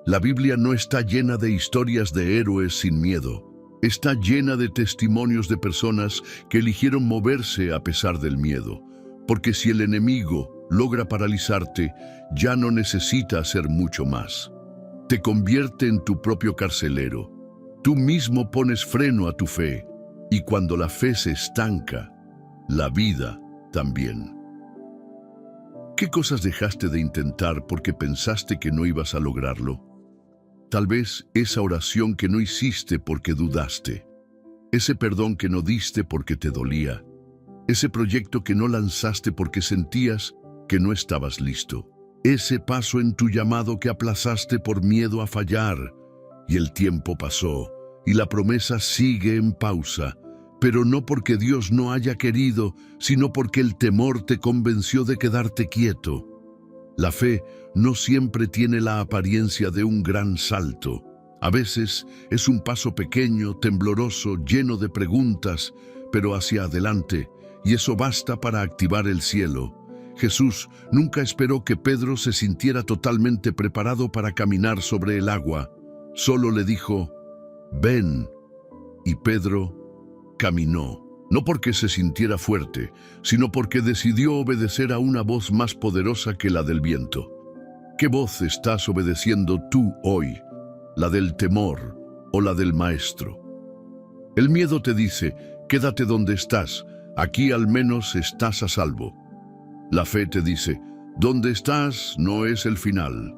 La Biblia no está llena de historias de héroes sin miedo. Está llena de testimonios de personas que eligieron moverse a pesar del miedo. Porque si el enemigo logra paralizarte, ya no necesita hacer mucho más. Te convierte en tu propio carcelero. Tú mismo pones freno a tu fe. Y cuando la fe se estanca, la vida también. ¿Qué cosas dejaste de intentar porque pensaste que no ibas a lograrlo? Tal vez esa oración que no hiciste porque dudaste, ese perdón que no diste porque te dolía, ese proyecto que no lanzaste porque sentías que no estabas listo, ese paso en tu llamado que aplazaste por miedo a fallar. Y el tiempo pasó, y la promesa sigue en pausa, pero no porque Dios no haya querido, sino porque el temor te convenció de quedarte quieto. La fe no siempre tiene la apariencia de un gran salto. A veces es un paso pequeño, tembloroso, lleno de preguntas, pero hacia adelante, y eso basta para activar el cielo. Jesús nunca esperó que Pedro se sintiera totalmente preparado para caminar sobre el agua. Solo le dijo: ven. Y Pedro caminó. No porque se sintiera fuerte, sino porque decidió obedecer a una voz más poderosa que la del viento. ¿Qué voz estás obedeciendo tú hoy? ¿La del temor o la del maestro? El miedo te dice: quédate donde estás, aquí al menos estás a salvo. La fe te dice: donde estás no es el final.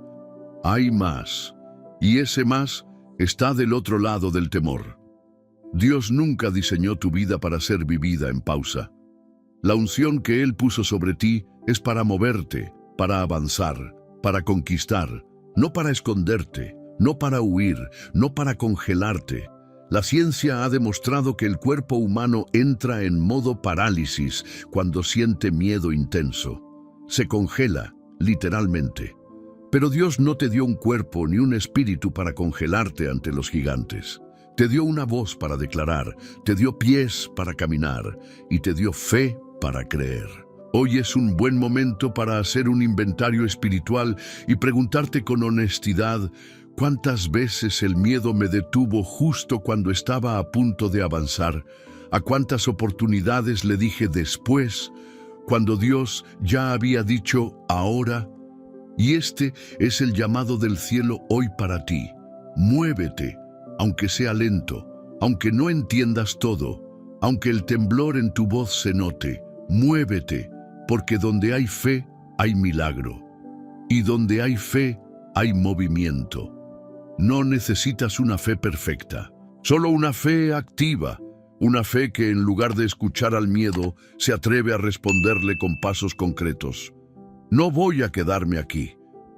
Hay más, y ese más está del otro lado del temor. Dios nunca diseñó tu vida para ser vivida en pausa. La unción que Él puso sobre ti es para moverte, para avanzar, para conquistar, no para esconderte, no para huir, no para congelarte. La ciencia ha demostrado que el cuerpo humano entra en modo parálisis cuando siente miedo intenso. Se congela, literalmente. Pero Dios no te dio un cuerpo ni un espíritu para congelarte ante los gigantes. Te dio una voz para declarar, te dio pies para caminar y te dio fe para creer. Hoy es un buen momento para hacer un inventario espiritual y preguntarte con honestidad: ¿cuántas veces el miedo me detuvo justo cuando estaba a punto de avanzar? ¿A cuántas oportunidades le dije después, cuando Dios ya había dicho ahora? Y este es el llamado del cielo hoy para ti. Muévete. Aunque sea lento, aunque no entiendas todo, aunque el temblor en tu voz se note, muévete, porque donde hay fe, hay milagro. Y donde hay fe, hay movimiento. No necesitas una fe perfecta, solo una fe activa, una fe que en lugar de escuchar al miedo, se atreve a responderle con pasos concretos. No voy a quedarme aquí,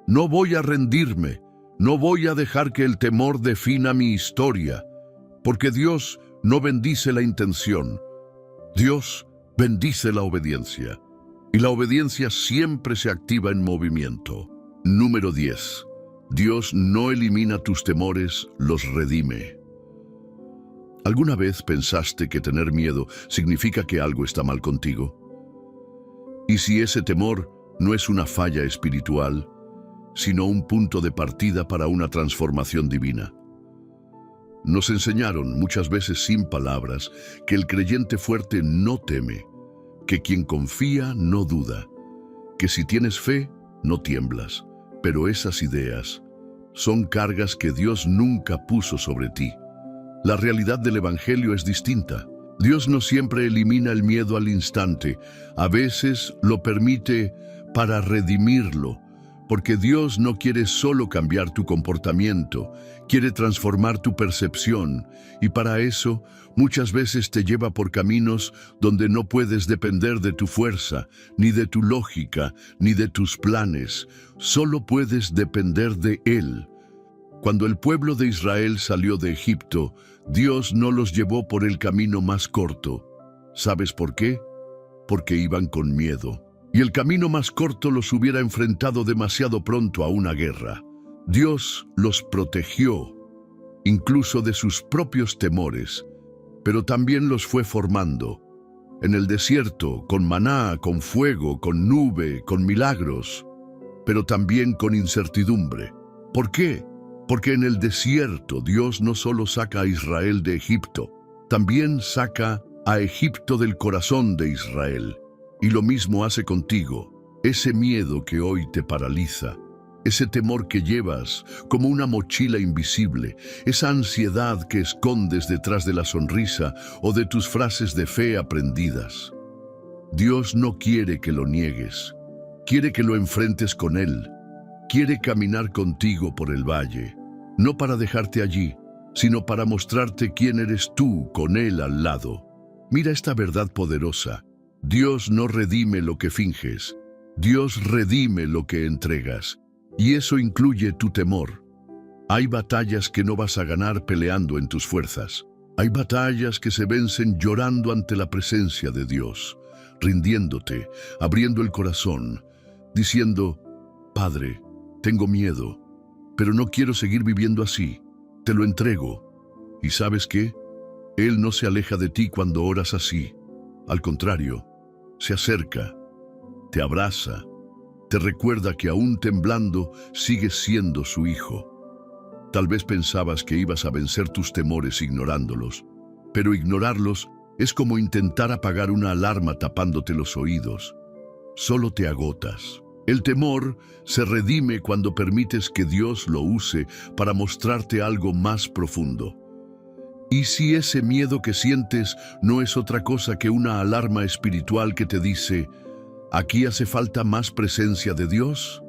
No voy a rendirme, no voy a dejar que el temor defina mi historia, porque Dios no bendice la intención, Dios bendice la obediencia, y la obediencia siempre se activa en movimiento. Número 10. Dios no elimina tus temores, los redime. ¿Alguna vez pensaste que tener miedo significa que algo está mal contigo? ¿Y si ese temor no es una falla espiritual, sino un punto de partida para una transformación divina? Nos enseñaron, muchas veces sin palabras, que el creyente fuerte no teme, que quien confía no duda, que si tienes fe, no tiemblas. Pero esas ideas son cargas que Dios nunca puso sobre ti. La realidad del Evangelio es distinta. Dios no siempre elimina el miedo al instante, a veces lo permite para redimirlo, porque Dios no quiere solo cambiar tu comportamiento, quiere transformar tu percepción, y para eso muchas veces te lleva por caminos donde no puedes depender de tu fuerza, ni de tu lógica, ni de tus planes, solo puedes depender de Él. Cuando el pueblo de Israel salió de Egipto, Dios no los llevó por el camino más corto. ¿Sabes por qué? Porque iban con miedo. Y el camino más corto los hubiera enfrentado demasiado pronto a una guerra. Dios los protegió, incluso de sus propios temores, pero también los fue formando. En el desierto, con maná, con fuego, con nube, con milagros, pero también con incertidumbre. ¿Por qué? Porque en el desierto Dios no solo saca a Israel de Egipto, también saca a Egipto del corazón de Israel. Y lo mismo hace contigo, ese miedo que hoy te paraliza, ese temor que llevas como una mochila invisible, esa ansiedad que escondes detrás de la sonrisa o de tus frases de fe aprendidas. Dios no quiere que lo niegues, quiere que lo enfrentes con Él, quiere caminar contigo por el valle, no para dejarte allí, sino para mostrarte quién eres tú con Él al lado. Mira esta verdad poderosa. Dios no redime lo que finges, Dios redime lo que entregas, y eso incluye tu temor. Hay batallas que no vas a ganar peleando en tus fuerzas. Hay batallas que se vencen llorando ante la presencia de Dios, rindiéndote, abriendo el corazón, diciendo: Padre, tengo miedo, pero no quiero seguir viviendo así, te lo entrego. ¿Y sabes qué? Él no se aleja de ti cuando oras así. Al contrario, se acerca, te abraza, te recuerda que aún temblando sigues siendo su hijo. Tal vez pensabas que ibas a vencer tus temores ignorándolos, pero ignorarlos es como intentar apagar una alarma tapándote los oídos. Solo te agotas. El temor se redime cuando permites que Dios lo use para mostrarte algo más profundo. ¿Y si ese miedo que sientes no es otra cosa que una alarma espiritual que te dice: aquí hace falta más presencia de Dios?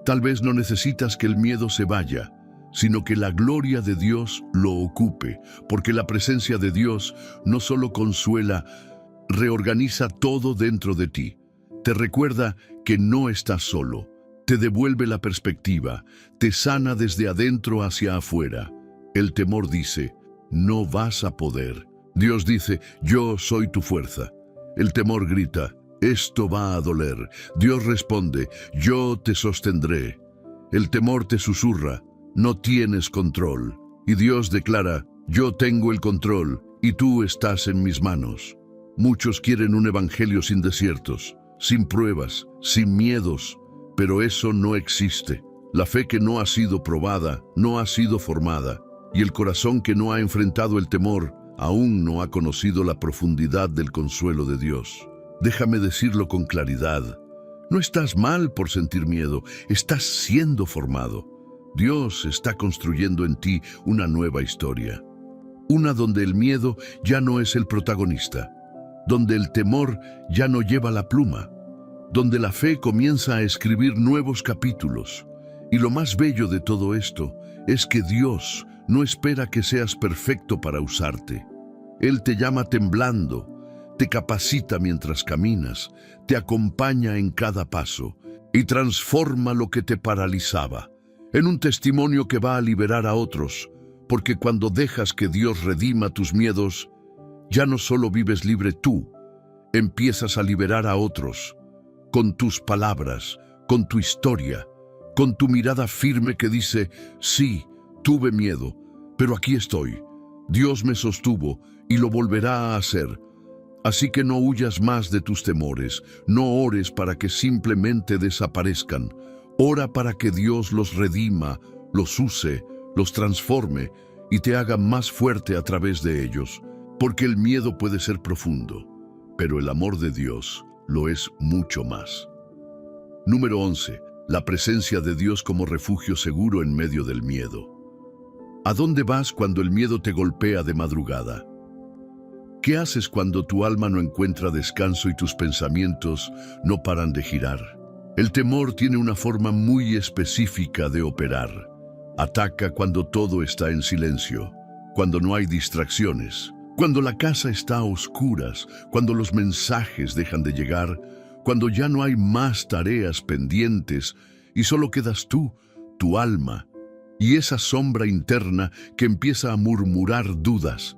Tal vez no necesitas que el miedo se vaya, sino que la gloria de Dios lo ocupe, porque la presencia de Dios no solo consuela, reorganiza todo dentro de ti. Te recuerda que no estás solo, te devuelve la perspectiva, te sana desde adentro hacia afuera. El temor dice: no vas a poder. Dios dice: yo soy tu fuerza. El temor grita: esto va a doler. Dios responde: yo te sostendré. El temor te susurra: no tienes control. Y Dios declara: yo tengo el control y tú estás en mis manos. Muchos quieren un evangelio sin desiertos, sin pruebas, sin miedos, pero eso no existe. La fe que no ha sido probada, no ha sido formada. Y el corazón que no ha enfrentado el temor, aún no ha conocido la profundidad del consuelo de Dios. Déjame decirlo con claridad. No estás mal por sentir miedo, estás siendo formado. Dios está construyendo en ti una nueva historia. Una donde el miedo ya no es el protagonista, donde el temor ya no lleva la pluma, donde la fe comienza a escribir nuevos capítulos. Y lo más bello de todo esto es que Dios no espera que seas perfecto para usarte. Él te llama temblando, te capacita mientras caminas, te acompaña en cada paso. y transforma lo que te paralizaba en un testimonio que va a liberar a otros, porque cuando dejas que Dios redima tus miedos, ya no solo vives libre tú, empiezas a liberar a otros, con tus palabras, con tu historia, con tu mirada firme que dice, sí, tuve miedo, pero aquí estoy. Dios me sostuvo y lo volverá a hacer. Así que no huyas más de tus temores, no ores para que simplemente desaparezcan. Ora para que Dios los redima, los use, los transforme y te haga más fuerte a través de ellos. Porque el miedo puede ser profundo, pero el amor de Dios lo es mucho más. Número 11. La presencia de Dios como refugio seguro en medio del miedo. ¿A dónde vas cuando el miedo te golpea de madrugada? ¿Qué haces cuando tu alma no encuentra descanso y tus pensamientos no paran de girar? El temor tiene una forma muy específica de operar. Ataca cuando todo está en silencio, cuando no hay distracciones, cuando la casa está a oscuras, cuando los mensajes dejan de llegar, cuando ya no hay más tareas pendientes y solo quedas tú, tu alma, y esa sombra interna que empieza a murmurar dudas.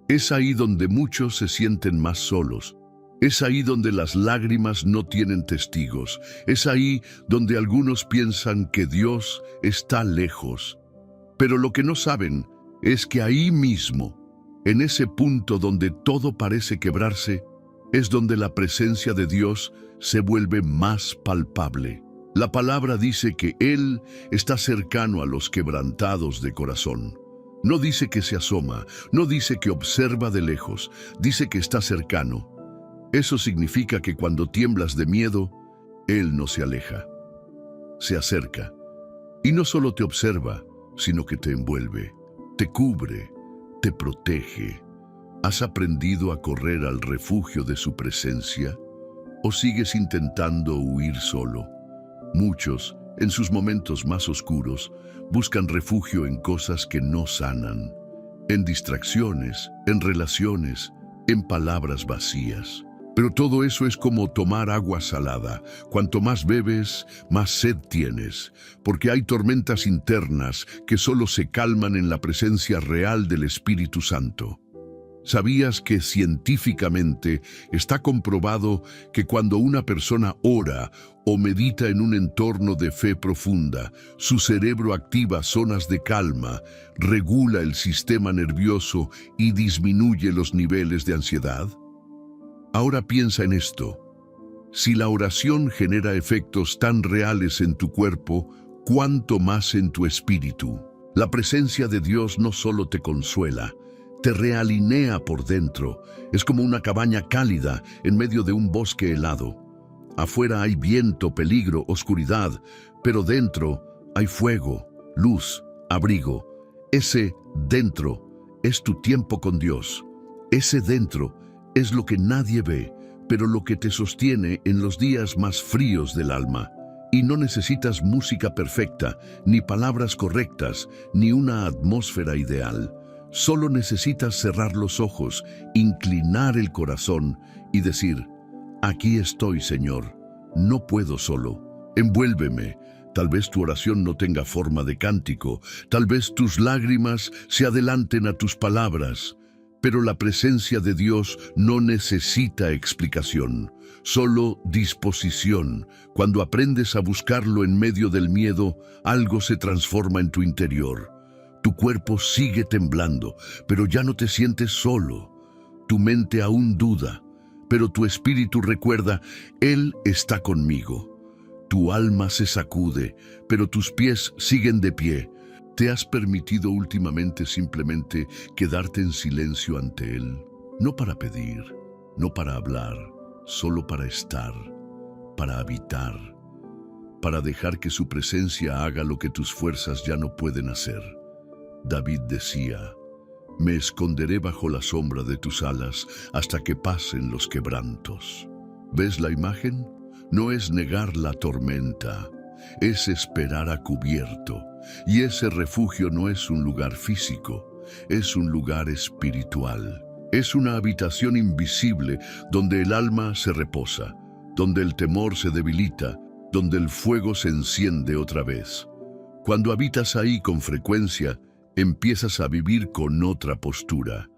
Es ahí donde muchos se sienten más solos. Es ahí donde las lágrimas no tienen testigos. Es ahí donde algunos piensan que Dios está lejos. Pero lo que no saben es que ahí mismo, en ese punto donde todo parece quebrarse, es donde la presencia de Dios se vuelve más palpable. La palabra dice que Él está cercano a los quebrantados de corazón. No dice que se asoma, no dice que observa de lejos, dice que está cercano. Eso significa que cuando tiemblas de miedo, Él no se aleja, se acerca. Y no solo te observa, sino que te envuelve, te cubre, te protege. ¿Has aprendido a correr al refugio de su presencia? ¿O sigues intentando huir solo? Muchos, en sus momentos más oscuros, buscan refugio en cosas que no sanan, en distracciones, en relaciones, en palabras vacías. Pero todo eso es como tomar agua salada. Cuanto más bebes, más sed tienes, porque hay tormentas internas que solo se calman en la presencia real del Espíritu Santo. ¿Sabías que científicamente está comprobado que cuando una persona ora o medita en un entorno de fe profunda, su cerebro activa zonas de calma, regula el sistema nervioso y disminuye los niveles de ansiedad? Ahora piensa en esto. Si la oración genera efectos tan reales en tu cuerpo, ¿cuánto más en tu espíritu? La presencia de Dios no solo te consuela, te realinea por dentro. Es como una cabaña cálida en medio de un bosque helado. Afuera hay viento, peligro, oscuridad, pero dentro hay fuego, luz, abrigo. Ese dentro es tu tiempo con Dios. Ese dentro es lo que nadie ve, pero lo que te sostiene en los días más fríos del alma. Y no necesitas música perfecta, ni palabras correctas, ni una atmósfera ideal. Solo necesitas cerrar los ojos, inclinar el corazón y decir, aquí estoy, Señor, no puedo solo, envuélveme. Tal vez tu oración no tenga forma de cántico, tal vez tus lágrimas se adelanten a tus palabras, pero la presencia de Dios no necesita explicación, solo disposición. Cuando aprendes a buscarlo en medio del miedo, algo se transforma en tu interior. Tu cuerpo sigue temblando, pero ya no te sientes solo. Tu mente aún duda, pero tu espíritu recuerda, Él está conmigo. Tu alma se sacude, pero tus pies siguen de pie. ¿Te has permitido últimamente simplemente quedarte en silencio ante Él? No para pedir, no para hablar, solo para estar, para habitar, para dejar que su presencia haga lo que tus fuerzas ya no pueden hacer. David decía, me esconderé bajo la sombra de tus alas hasta que pasen los quebrantos. ¿Ves la imagen? No es negar la tormenta, es esperar a cubierto. Y ese refugio no es un lugar físico, es un lugar espiritual. Es una habitación invisible donde el alma se reposa, donde el temor se debilita, donde el fuego se enciende otra vez. Cuando habitas ahí con frecuencia, empiezas a vivir con otra postura.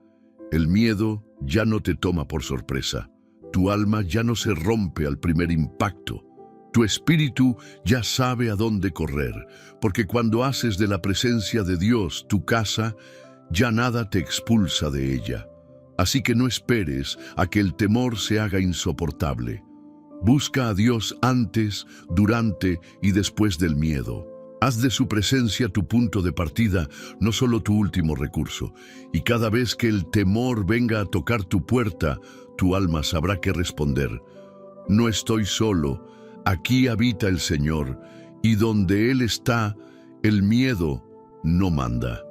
El miedo ya no te toma por sorpresa. Tu alma ya no se rompe al primer impacto. Tu espíritu ya sabe a dónde correr, porque cuando haces de la presencia de Dios tu casa, ya nada te expulsa de ella. Así que no esperes a que el temor se haga insoportable. Busca a Dios antes, durante y después del miedo. Haz de su presencia tu punto de partida, no solo tu último recurso. Y cada vez que el temor venga a tocar tu puerta, tu alma sabrá qué responder. No estoy solo, aquí habita el Señor, y donde Él está, el miedo no manda.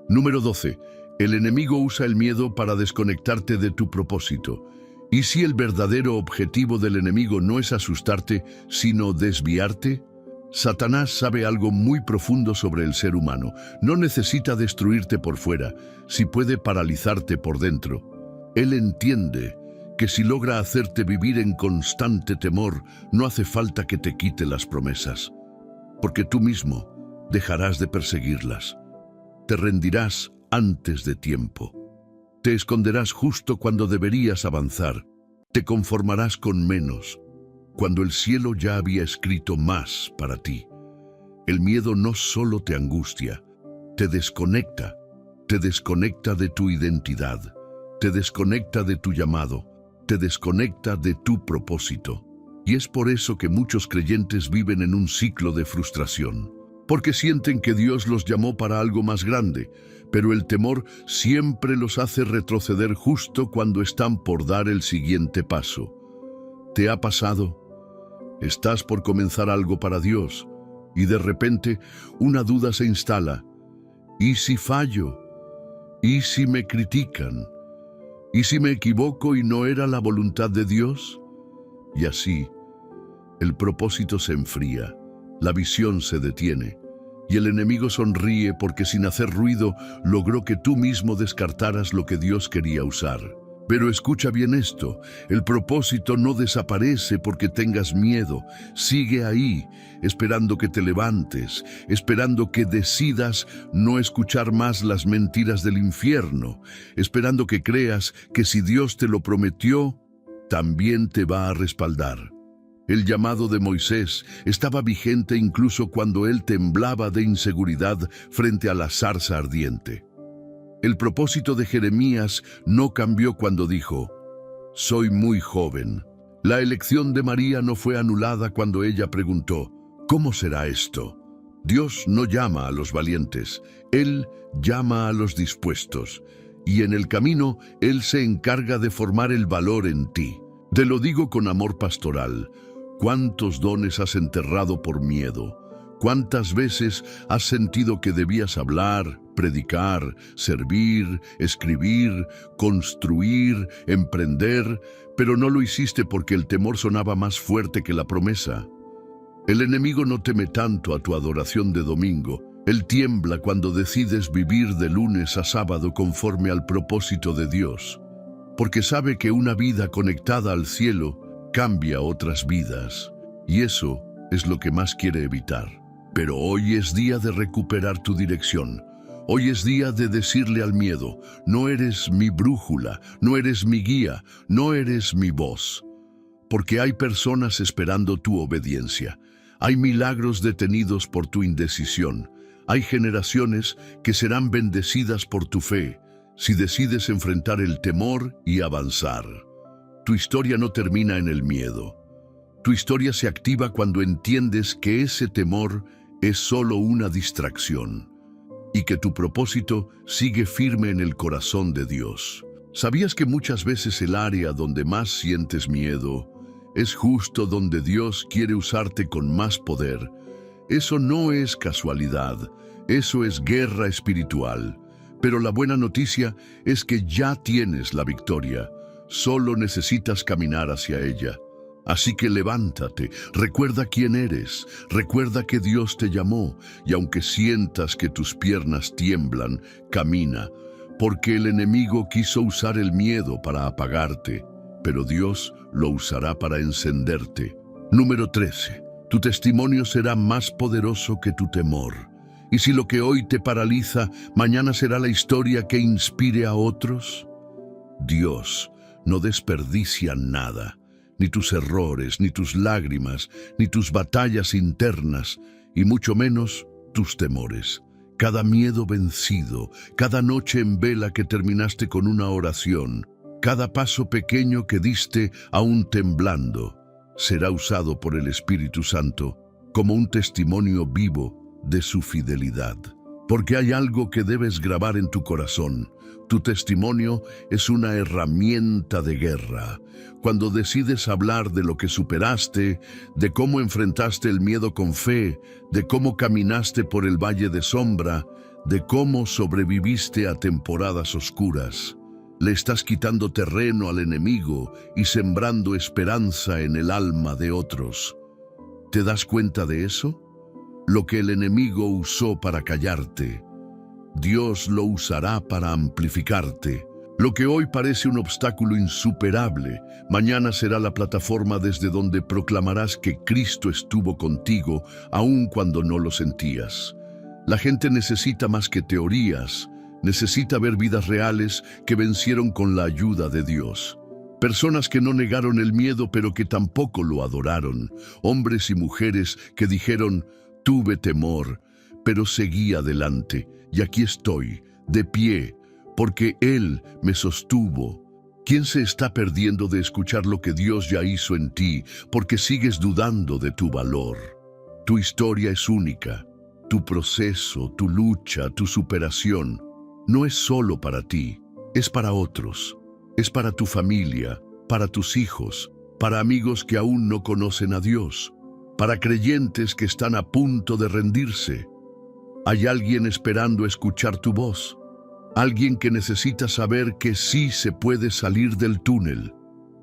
Número 12. El enemigo usa el miedo para desconectarte de tu propósito. ¿Y si el verdadero objetivo del enemigo no es asustarte, sino desviarte? Satanás sabe algo muy profundo sobre el ser humano. No necesita destruirte por fuera, si puede paralizarte por dentro. Él entiende que si logra hacerte vivir en constante temor, no hace falta que te quite las promesas, porque tú mismo dejarás de perseguirlas. Te rendirás antes de tiempo. Te esconderás justo cuando deberías avanzar. Te conformarás con menos, cuando el cielo ya había escrito más para ti. El miedo no solo te angustia, te desconecta de tu identidad, te desconecta de tu llamado, te desconecta de tu propósito. Y es por eso que muchos creyentes viven en un ciclo de frustración, porque sienten que Dios los llamó para algo más grande, pero el temor siempre los hace retroceder justo cuando están por dar el siguiente paso. ¿Te ha pasado? Estás por comenzar algo para Dios y de repente una duda se instala. ¿Y si fallo? ¿Y si me critican? ¿Y si me equivoco y no era la voluntad de Dios? Y así, el propósito se enfría, la visión se detiene y el enemigo sonríe porque sin hacer ruido logró que tú mismo descartaras lo que Dios quería usar. Pero escucha bien esto, el propósito no desaparece porque tengas miedo, sigue ahí, esperando que te levantes, esperando que decidas no escuchar más las mentiras del infierno, esperando que creas que si Dios te lo prometió, también te va a respaldar. El llamado de Moisés estaba vigente incluso cuando él temblaba de inseguridad frente a la zarza ardiente. El propósito de Jeremías no cambió cuando dijo, «Soy muy joven». La elección de María no fue anulada cuando ella preguntó, «¿Cómo será esto?». Dios no llama a los valientes, Él llama a los dispuestos, y en el camino Él se encarga de formar el valor en ti. Te lo digo con amor pastoral, ¿cuántos dones has enterrado por miedo? ¿Cuántas veces has sentido que debías hablar, predicar, servir, escribir, construir, emprender, pero no lo hiciste porque el temor sonaba más fuerte que la promesa? El enemigo no teme tanto a tu adoración de domingo. Él tiembla cuando decides vivir de lunes a sábado conforme al propósito de Dios, porque sabe que una vida conectada al cielo cambia otras vidas, y eso es lo que más quiere evitar. Pero hoy es día de recuperar tu dirección. Hoy es día de decirle al miedo, no eres mi brújula, no eres mi guía, no eres mi voz. Porque hay personas esperando tu obediencia. Hay milagros detenidos por tu indecisión. Hay generaciones que serán bendecidas por tu fe, si decides enfrentar el temor y avanzar. Tu historia no termina en el miedo. Tu historia se activa cuando entiendes que ese temor es solo una distracción y que tu propósito sigue firme en el corazón de Dios. ¿Sabías que muchas veces el área donde más sientes miedo es justo donde Dios quiere usarte con más poder? Eso no es casualidad, eso es guerra espiritual. Pero la buena noticia es que ya tienes la victoria, solo necesitas caminar hacia ella. Así que levántate, recuerda quién eres, recuerda que Dios te llamó, y aunque sientas que tus piernas tiemblan, camina, porque el enemigo quiso usar el miedo para apagarte, pero Dios lo usará para encenderte. Número 13. Tu testimonio será más poderoso que tu temor. Y si lo que hoy te paraliza, mañana será la historia que inspire a otros. Dios no desperdicia nada, ni tus errores, ni tus lágrimas, ni tus batallas internas, y mucho menos tus temores. Cada miedo vencido, cada noche en vela que terminaste con una oración, cada paso pequeño que diste aún temblando, será usado por el Espíritu Santo como un testimonio vivo de su fidelidad. Porque hay algo que debes grabar en tu corazón. Tu testimonio es una herramienta de guerra. Cuando decides hablar de lo que superaste, de cómo enfrentaste el miedo con fe, de cómo caminaste por el valle de sombra, de cómo sobreviviste a temporadas oscuras, le estás quitando terreno al enemigo y sembrando esperanza en el alma de otros. ¿Te das cuenta de eso? Lo que el enemigo usó para callarte, Dios lo usará para amplificarte. Lo que hoy parece un obstáculo insuperable, mañana será la plataforma desde donde proclamarás que Cristo estuvo contigo, aun cuando no lo sentías. La gente necesita más que teorías, necesita ver vidas reales que vencieron con la ayuda de Dios. Personas que no negaron el miedo, pero que tampoco lo adoraron. Hombres y mujeres que dijeron, tuve temor, pero seguí adelante, y aquí estoy, de pie, porque Él me sostuvo. ¿Quién se está perdiendo de escuchar lo que Dios ya hizo en ti, porque sigues dudando de tu valor? Tu historia es única. Tu proceso, tu lucha, tu superación, no es solo para ti, es para otros. Es para tu familia, para tus hijos, para amigos que aún no conocen a Dios, para creyentes que están a punto de rendirse. Hay alguien esperando escuchar tu voz, alguien que necesita saber que sí se puede salir del túnel,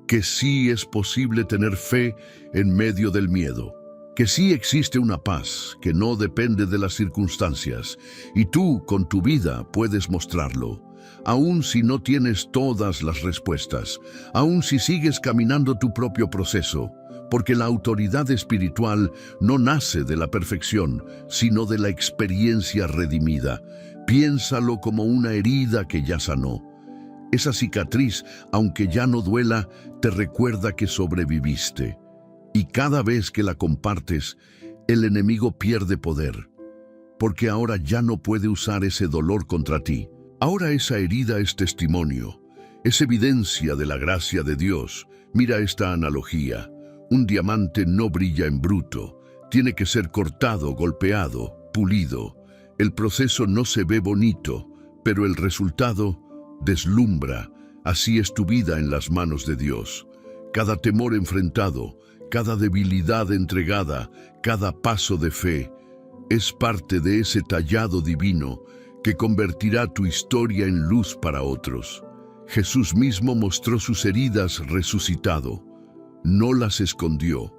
que sí es posible tener fe en medio del miedo, que sí existe una paz que no depende de las circunstancias, y tú con tu vida puedes mostrarlo. Aun si no tienes todas las respuestas, aun si sigues caminando tu propio proceso, porque la autoridad espiritual no nace de la perfección, sino de la experiencia redimida. Piénsalo como una herida que ya sanó. Esa cicatriz, aunque ya no duela, te recuerda que sobreviviste. Y cada vez que la compartes, el enemigo pierde poder, porque ahora ya no puede usar ese dolor contra ti. Ahora esa herida es testimonio, es evidencia de la gracia de Dios. Mira esta analogía. Un diamante no brilla en bruto, tiene que ser cortado, golpeado, pulido. El proceso no se ve bonito, pero el resultado deslumbra. Así es tu vida en las manos de Dios. Cada temor enfrentado, cada debilidad entregada, cada paso de fe, es parte de ese tallado divino que convertirá tu historia en luz para otros. Jesús mismo mostró sus heridas resucitado. No las escondió,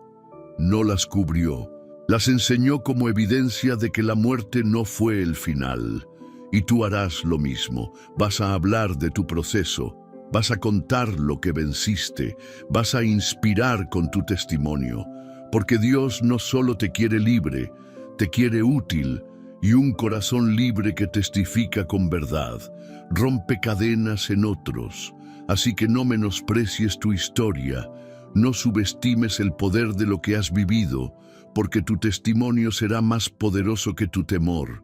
no las cubrió. Las enseñó como evidencia de que la muerte no fue el final. Y tú harás lo mismo. Vas a hablar de tu proceso. Vas a contar lo que venciste. Vas a inspirar con tu testimonio. Porque Dios no solo te quiere libre, te quiere útil, y un corazón libre que testifica con verdad. Rompe cadenas en otros. Así que no menosprecies tu historia. No subestimes el poder de lo que has vivido, porque tu testimonio será más poderoso que tu temor,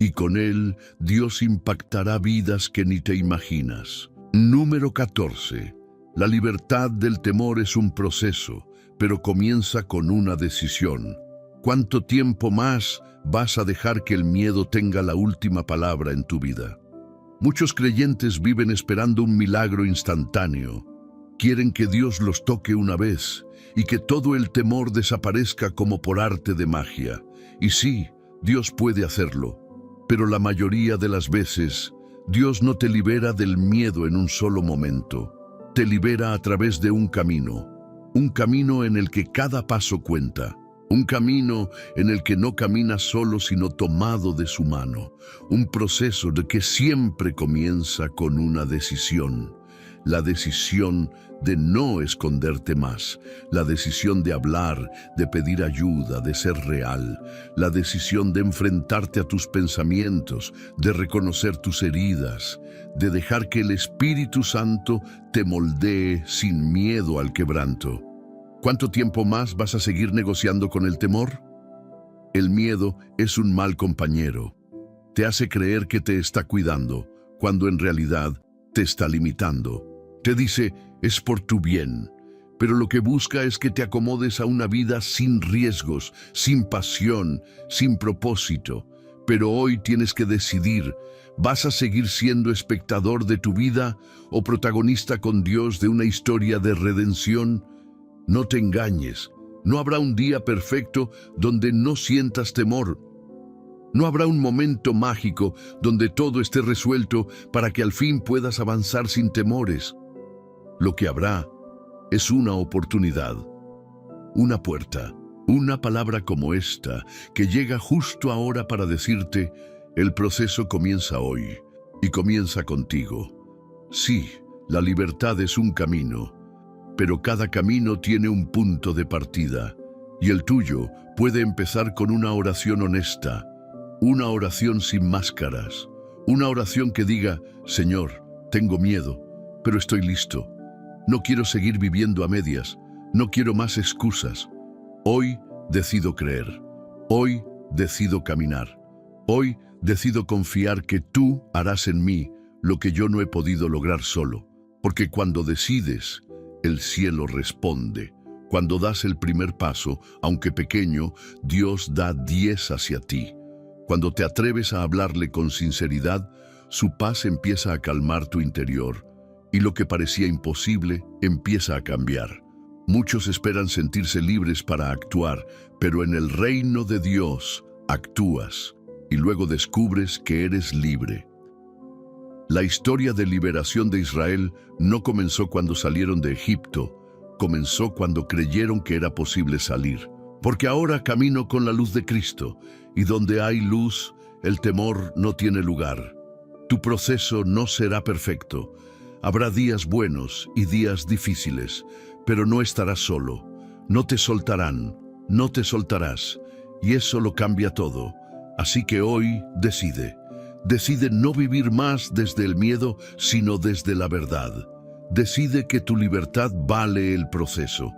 y con él Dios impactará vidas que ni te imaginas. Número 14. La libertad del temor es un proceso, pero comienza con una decisión. ¿Cuánto tiempo más vas a dejar que el miedo tenga la última palabra en tu vida? Muchos creyentes viven esperando un milagro instantáneo. Quieren que Dios los toque una vez y que todo el temor desaparezca como por arte de magia. Y sí, Dios puede hacerlo, pero la mayoría de las veces, Dios no te libera del miedo en un solo momento. Te libera a través de un camino en el que cada paso cuenta. Un camino en el que no caminas solo sino tomado de su mano. Un proceso de que siempre comienza con una decisión. la decisión de no esconderte más, la decisión de hablar, de pedir ayuda, de ser real, la decisión de enfrentarte a tus pensamientos, de reconocer tus heridas, de dejar que el Espíritu Santo te moldee sin miedo al quebranto. ¿Cuánto tiempo más vas a seguir negociando con el temor? El miedo es un mal compañero. Te hace creer que te está cuidando, cuando en realidad te está limitando. Te dice, es por tu bien, pero lo que busca es que te acomodes a una vida sin riesgos, sin pasión, sin propósito. Pero hoy tienes que decidir, ¿vas a seguir siendo espectador de tu vida o protagonista con Dios de una historia de redención? No te engañes, no habrá un día perfecto donde no sientas temor. No habrá un momento mágico donde todo esté resuelto para que al fin puedas avanzar sin temores. Lo que habrá es una oportunidad, una puerta, una palabra como esta que llega justo ahora para decirte, el proceso comienza hoy y comienza contigo. Sí, la libertad es un camino, pero cada camino tiene un punto de partida y el tuyo puede empezar con una oración honesta. Una oración sin máscaras, una oración que diga, Señor, tengo miedo, pero estoy listo. No quiero seguir viviendo a medias, no quiero más excusas. Hoy decido creer, hoy decido caminar, hoy decido confiar que tú harás en mí lo que yo no he podido lograr solo. Porque cuando decides, el cielo responde. Cuando das el primer paso, aunque pequeño, Dios da 10 hacia ti. Cuando te atreves a hablarle con sinceridad, su paz empieza a calmar tu interior y lo que parecía imposible empieza a cambiar. Muchos esperan sentirse libres para actuar, pero en el reino de Dios actúas y luego descubres que eres libre. La historia de liberación de Israel no comenzó cuando salieron de Egipto, comenzó cuando creyeron que era posible salir. Porque ahora camino con la luz de Cristo, y donde hay luz, el temor no tiene lugar. Tu proceso no será perfecto. Habrá días buenos y días difíciles, pero no estarás solo. No te soltarán, no te soltarás, y eso lo cambia todo. Así que hoy decide. Decide no vivir más desde el miedo, sino desde la verdad. Decide que tu libertad vale el proceso.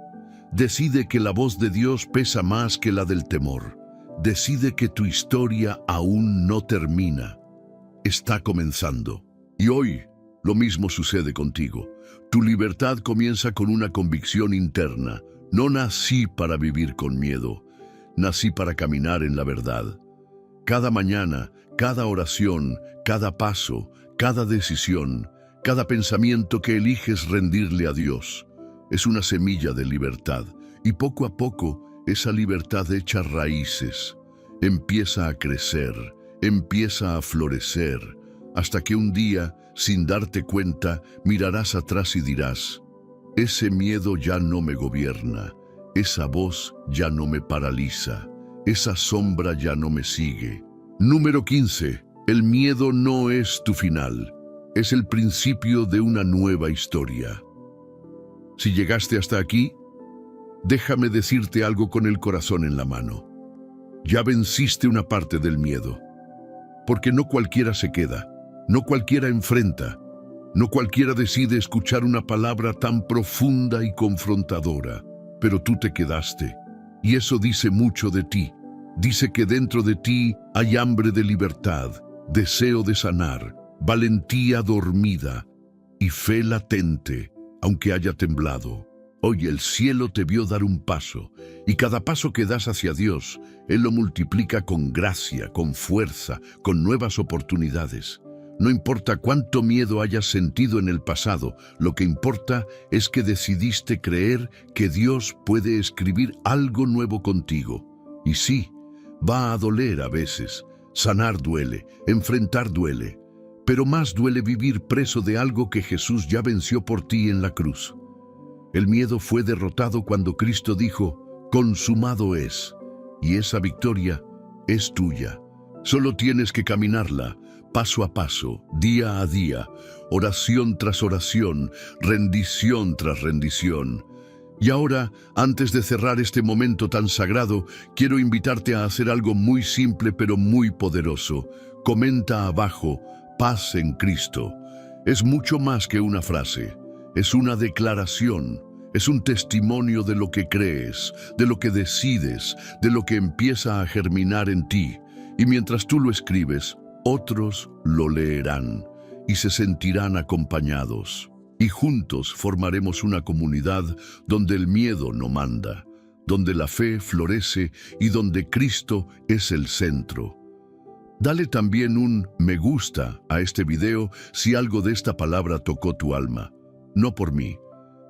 Decide que la voz de Dios pesa más que la del temor. Decide que tu historia aún no termina. Está comenzando. Y hoy, lo mismo sucede contigo. Tu libertad comienza con una convicción interna. No nací para vivir con miedo. Nací para caminar en la verdad. Cada mañana, cada oración, cada paso, cada decisión, cada pensamiento que eliges rendirle a Dios, es una semilla de libertad, y poco a poco esa libertad echa raíces, empieza a crecer, empieza a florecer, hasta que un día, sin darte cuenta, mirarás atrás y dirás, ese miedo ya no me gobierna, esa voz ya no me paraliza, esa sombra ya no me sigue. Número 15. El miedo no es tu final, es el principio de una nueva historia. Si llegaste hasta aquí, déjame decirte algo con el corazón en la mano. Ya venciste una parte del miedo, porque no cualquiera se queda, no cualquiera enfrenta, no cualquiera decide escuchar una palabra tan profunda y confrontadora, pero tú te quedaste, y eso dice mucho de ti. Dice que dentro de ti hay hambre de libertad, deseo de sanar, valentía dormida y fe latente, aunque haya temblado. Hoy el cielo te vio dar un paso, y cada paso que das hacia Dios, Él lo multiplica con gracia, con fuerza, con nuevas oportunidades. No importa cuánto miedo hayas sentido en el pasado, lo que importa es que decidiste creer que Dios puede escribir algo nuevo contigo. Y sí, va a doler a veces. Sanar duele, enfrentar duele, pero más duele vivir preso de algo que Jesús ya venció por ti en la cruz. El miedo fue derrotado cuando Cristo dijo, consumado es, y esa victoria es tuya. Solo tienes que caminarla, paso a paso, día a día, oración tras oración, rendición tras rendición. Y ahora, antes de cerrar este momento tan sagrado, quiero invitarte a hacer algo muy simple pero muy poderoso. Comenta abajo, paz en Cristo. Es mucho más que una frase, es una declaración, es un testimonio de lo que crees, de lo que decides, de lo que empieza a germinar en ti. Y mientras tú lo escribes, otros lo leerán y se sentirán acompañados. Y juntos formaremos una comunidad donde el miedo no manda, donde la fe florece y donde Cristo es el centro. Dale también un me gusta a este video si algo de esta palabra tocó tu alma. No por mí,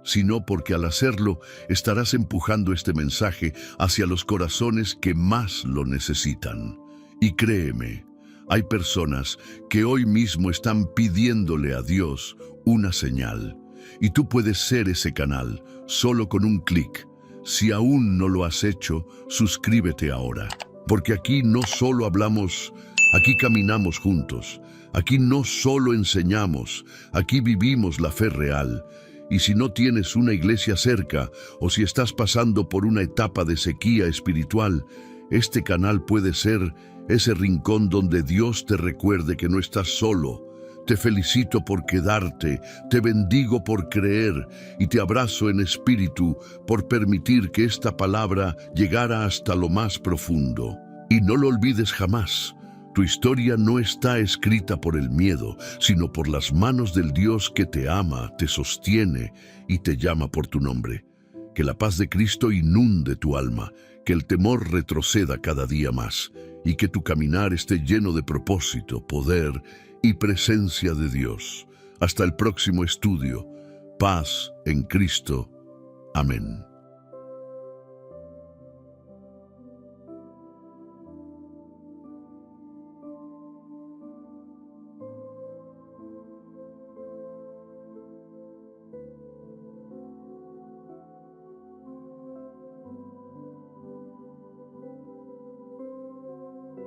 sino porque al hacerlo estarás empujando este mensaje hacia los corazones que más lo necesitan. Y créeme, hay personas que hoy mismo están pidiéndole a Dios una señal. Y tú puedes ser ese canal, solo con un clic. Si aún no lo has hecho, suscríbete ahora. Porque aquí no solo hablamos, aquí caminamos juntos. Aquí no solo enseñamos, aquí vivimos la fe real. Y si no tienes una iglesia cerca, o si estás pasando por una etapa de sequía espiritual, este canal puede ser ese rincón donde Dios te recuerde que no estás solo. Te felicito por quedarte, te bendigo por creer y te abrazo en espíritu por permitir que esta palabra llegara hasta lo más profundo. Y no lo olvides jamás, tu historia no está escrita por el miedo, sino por las manos del Dios que te ama, te sostiene y te llama por tu nombre. Que la paz de Cristo inunde tu alma, que el temor retroceda cada día más y que tu caminar esté lleno de propósito, poder y presencia de Dios. Hasta el próximo estudio. Paz en Cristo. Amén.